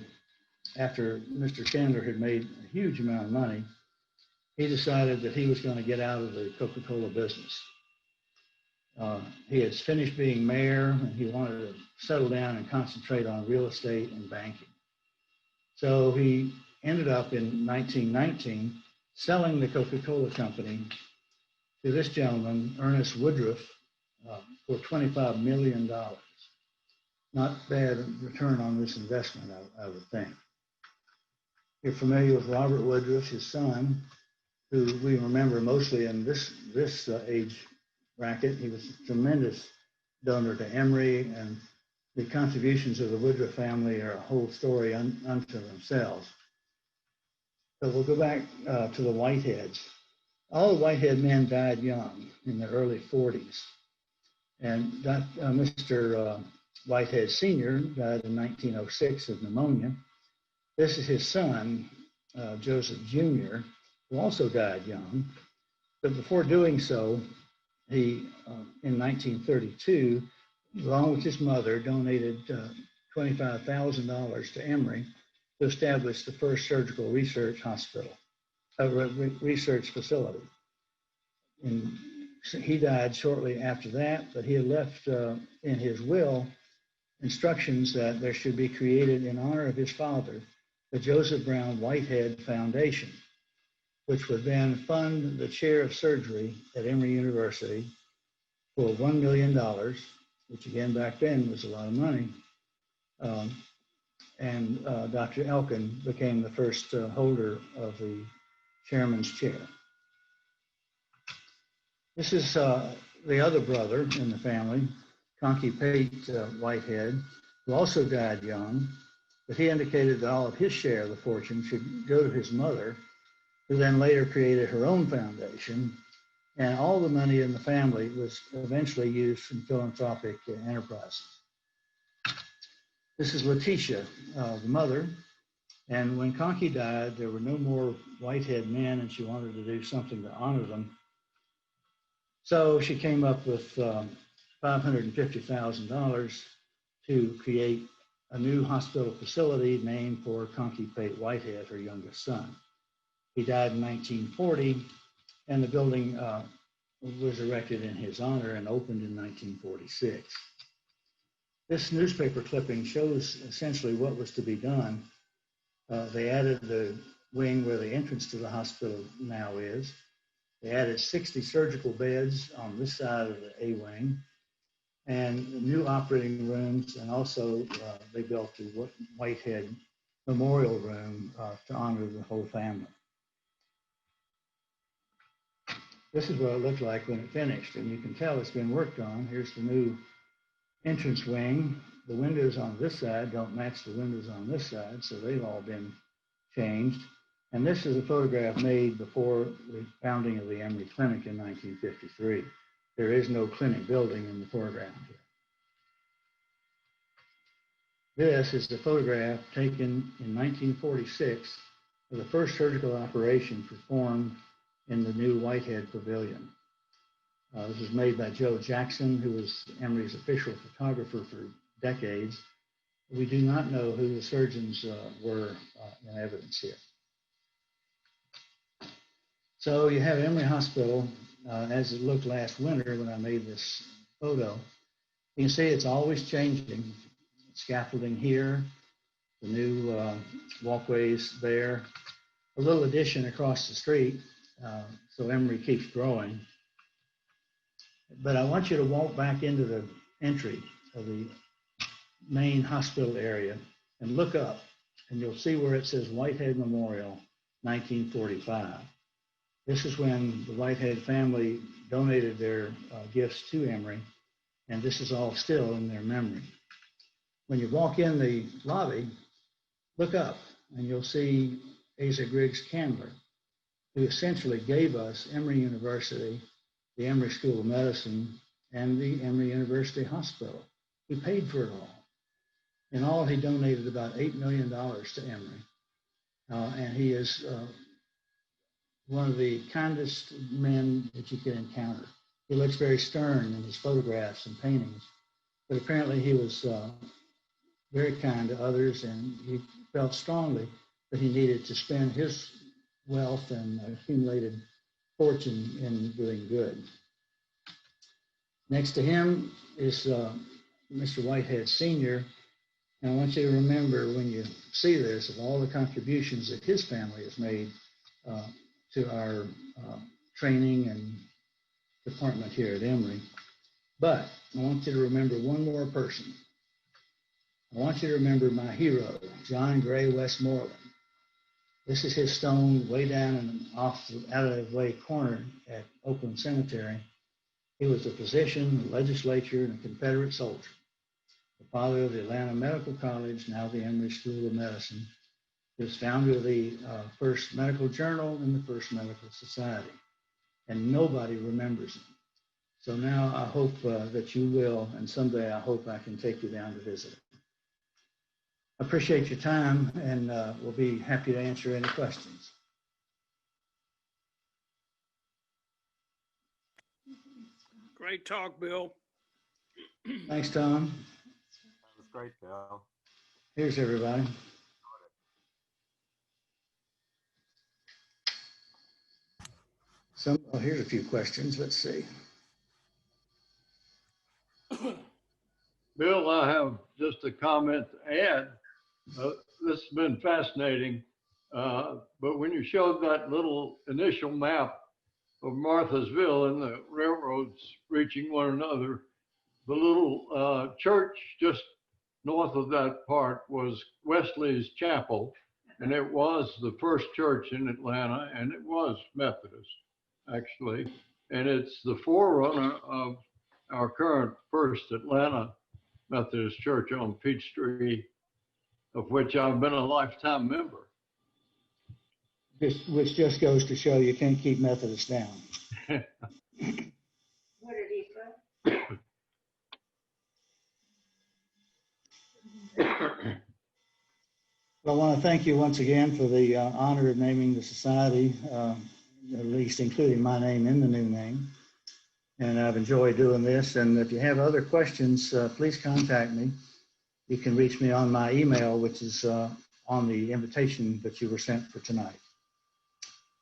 after Mr. Chandler had made a huge amount of money, he decided that he was going to get out of the Coca-Cola business. He had finished being mayor, and he wanted to settle down and concentrate on real estate and banking. So he ended up in 1919 selling the Coca-Cola company to this gentleman, Ernest Woodruff, for $25 million. Not bad return on this investment, I would think. You're familiar with Robert Woodruff, his son, who we remember mostly in this age bracket. He was a tremendous donor to Emory, and the contributions of the Woodruff family are a whole story unto themselves. So we'll go back to the Whiteheads. All the Whitehead men died young in the early 40s. And Mr. Whitehead Sr. died in 1906 of pneumonia. This is his son, Joseph Jr., who also died young. But before doing so, he, in 1932, along with his mother, donated $25,000 to Emory to establish the first surgical research hospital, research facility. And he died shortly after that, but he had left in his will instructions that there should be created in honor of his father the Joseph Brown Whitehead Foundation. which would then fund the chair of surgery at Emory University for $1 million, which again back then was a lot of money. And Dr. Elkin became the first holder of the chairman's chair. This is the other brother in the family, Conkey Pate Whitehead, who also died young, but he indicated that all of his share of the fortune should go to his mother, who then later created her own foundation, and all the money in the family was eventually used in philanthropic enterprises. This is Letitia, the mother, and when Conkey died, there were no more Whitehead men, and she wanted to do something to honor them. So she came up with $550,000 to create a new hospital facility named for Conkey Pate Whitehead, her youngest son. He died in 1940, and the building was erected in his honor and opened in 1946. This newspaper clipping shows essentially what was to be done. They added the wing where the entrance to the hospital now is. They added 60 surgical beds on this side of the A wing and new operating rooms, and also they built the Whitehead Memorial Room to honor the whole family. This is what it looked like when it finished, and you can tell it's been worked on. Here's the new entrance wing. The windows on this side don't match the windows on this side, so they've all been changed. And this is a photograph made before the founding of the Emory Clinic in 1953. There is no clinic building in the foreground here. This is the photograph taken in 1946 of the first surgical operation performed in the new Whitehead Pavilion. This was made by Joe Jackson, who was Emory's official photographer for decades. We do not know who the surgeons were in evidence here. So you have Emory Hospital as it looked last winter when I made this photo. You can see it's always changing. Scaffolding here, the new walkways there, a little addition across the street, so Emory keeps growing. But I want you to walk back into the entry of the main hospital area and look up, and you'll see where it says Whitehead Memorial, 1945. This is when the Whitehead family donated their gifts to Emory, and this is all still in their memory. When you walk in the lobby, look up, and you'll see Asa Griggs Candler, who essentially gave us Emory University, the Emory School of Medicine, and the Emory University Hospital. He paid for it all. In all, he donated about $8 million to Emory. And he is one of the kindest men that you can encounter. He looks very stern in his photographs and paintings, but apparently he was very kind to others, and he felt strongly that he needed to spend his wealth and accumulated fortune in doing good. Next to him is Mr. Whitehead Sr., and I want you to remember when you see this, of all the contributions that his family has made to our training and department here at Emory. But I want you to remember one more person. I want you to remember my hero, John Gray Westmoreland. This is his stone way down and off the out of the way corner at Oakland Cemetery. He was a physician, a legislator, and a Confederate soldier. The father of the Atlanta Medical College, now the Emory School of Medicine. He was founder of the first medical journal and the first medical society. And nobody remembers him. So now I hope that you will, and someday I hope I can take you down to visit him. I appreciate your time, and we'll be happy to answer any questions. Great talk, Bill. Thanks, Tom. That was great, Bill. Here's everybody. Oh, here's a few questions. Let's see. Bill, I have just a comment to add. This has been fascinating. But when you showed that little initial map of Marthasville and the railroads reaching one another, the little church just north of that part was Wesley's Chapel, and it was the first church in Atlanta, and it was Methodist, actually. And it's the forerunner of our current First Atlanta Methodist Church on Peachtree, of which I've been a lifetime member. Which just goes to show you can't keep Methodists down. Where did he from? Well, I want to thank you once again for the honor of naming the society, at least including my name in the new name. And I've enjoyed doing this. And if you have other questions, please contact me. You can reach me on my email, which is on the invitation that you were sent for tonight.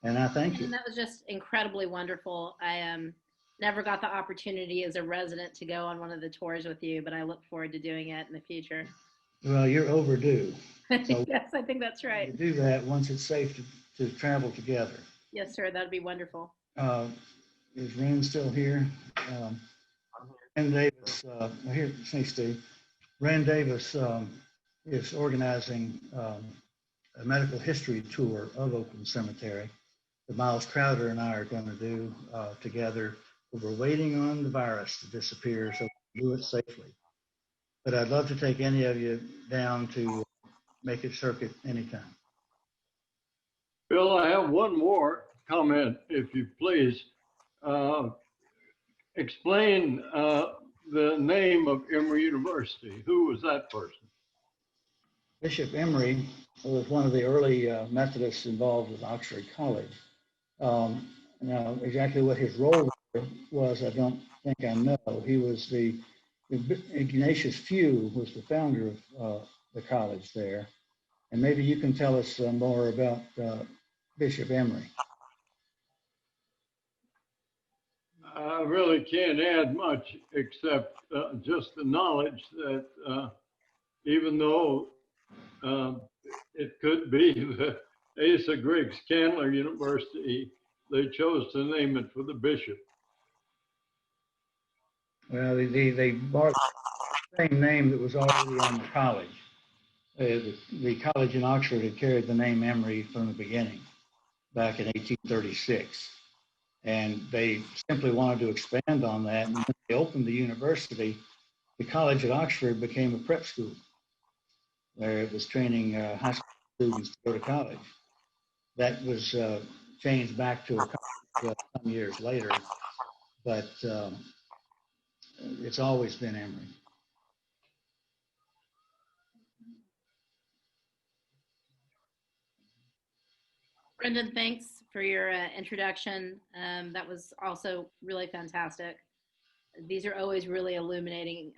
And I thank you. And that was just incredibly wonderful. I never got the opportunity as a resident to go on one of the tours with you, but I look forward to doing it in the future. Well, you're overdue. So yes, I think that's right. we do that once it's safe to travel together. Yes, sir. That'd be wonderful. Is Ren still here? Ren Davis, here, say Steve. Ren Davis is organizing a medical history tour of Oakland Cemetery that Miles Crowder and I are going to do together. We're waiting on the virus to disappear so we can do it safely. But I'd love to take any of you down to make a circuit anytime. Bill, I have one more comment, if you please. Explain the name of Emory University. Who was that person? Bishop Emory was one of the early Methodists involved with Oxford College. Now, exactly what his role was, I don't think I know. He was Ignatius Few was the founder of the college there. And maybe you can tell us more about Bishop Emory. I really can't add much except just the knowledge that even though it could be the Asa Griggs Candler University, they chose to name it for the bishop. Well, they borrowed the same name that was already on the college. The college in Oxford had carried the name Emory from the beginning, back in 1836. And they simply wanted to expand on that. And when they opened the university, the college at Oxford became a prep school, where it was training high school students to go to college. That was changed back to a college some years later, but it's always been Emory. Brendan, thanks for your introduction. That was also really fantastic. These are always really illuminating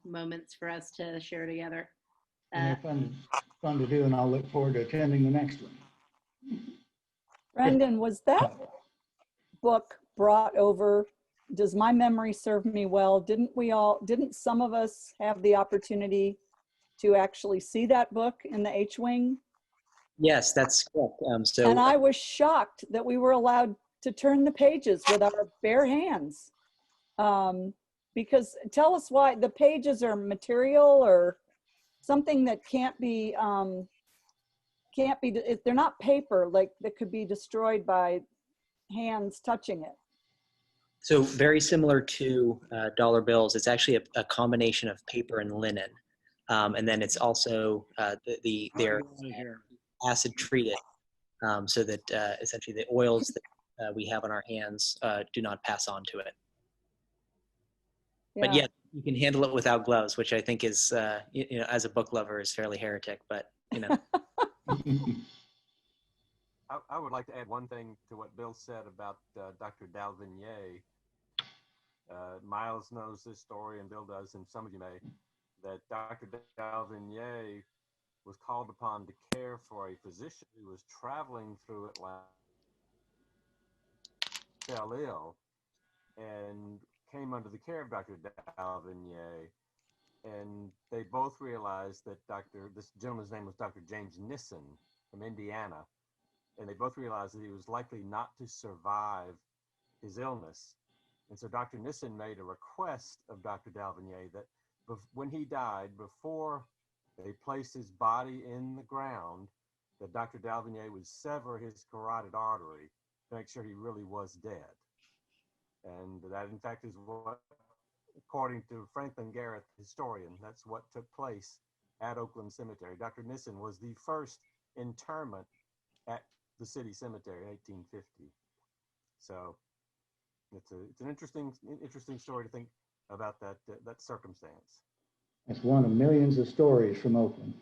moments for us to share together. They're fun to do, and I'll look forward to attending the next one. Brendan, was that book brought over? Does my memory serve me well? Didn't some of us have the opportunity to actually see that book in the H-Wing? Yes, that's correct. And I was shocked that we were allowed to turn the pages with our bare hands. Because tell us why the pages are material or something that can't be, they're not paper, like that could be destroyed by hands touching it. So very similar to dollar bills, it's actually a combination of paper and linen. And then it's also they're acid treated so that essentially the oils that we have on our hands do not pass on to it. Yeah. But yeah, you can handle it without gloves, which I think is, as a book lover, is fairly heretic. But I would like to add one thing to what Bill said about Dr. Dalvignier. Miles knows this story, and Bill does, and some of you may, that Dr. Dalvignier was called upon to care for a physician who was traveling through Atlanta, fell ill, and came under the care of Dr. Dalvignier. And they both realized that this gentleman's name was Dr. James Nissen from Indiana, and they both realized that he was likely not to survive his illness. And so Dr. Nissen made a request of Dr. Dalvignier that when he died, before they placed his body in the ground, that Dr. Dalvignier would sever his carotid artery to make sure he really was dead. And that, in fact, is what, according to Franklin Garrett, historian, that's what took place at Oakland Cemetery. Dr. Nissen was the first interment at the city cemetery in 1850. So it's an interesting story to think about that circumstance. It's one of millions of stories from Oakland.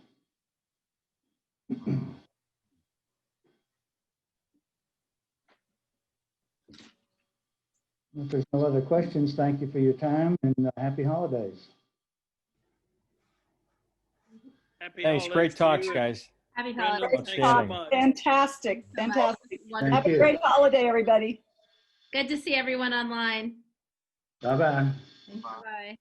If there's no other questions, thank you for your time and happy holidays. Happy Thanks. holidays Great to talks, you. guys. Happy Brendan, holidays. thanks so Outstanding. much. Fantastic, fantastic. Wonderful. Have a you. great holiday, everybody. Good to see everyone online. Bye-bye. Bye.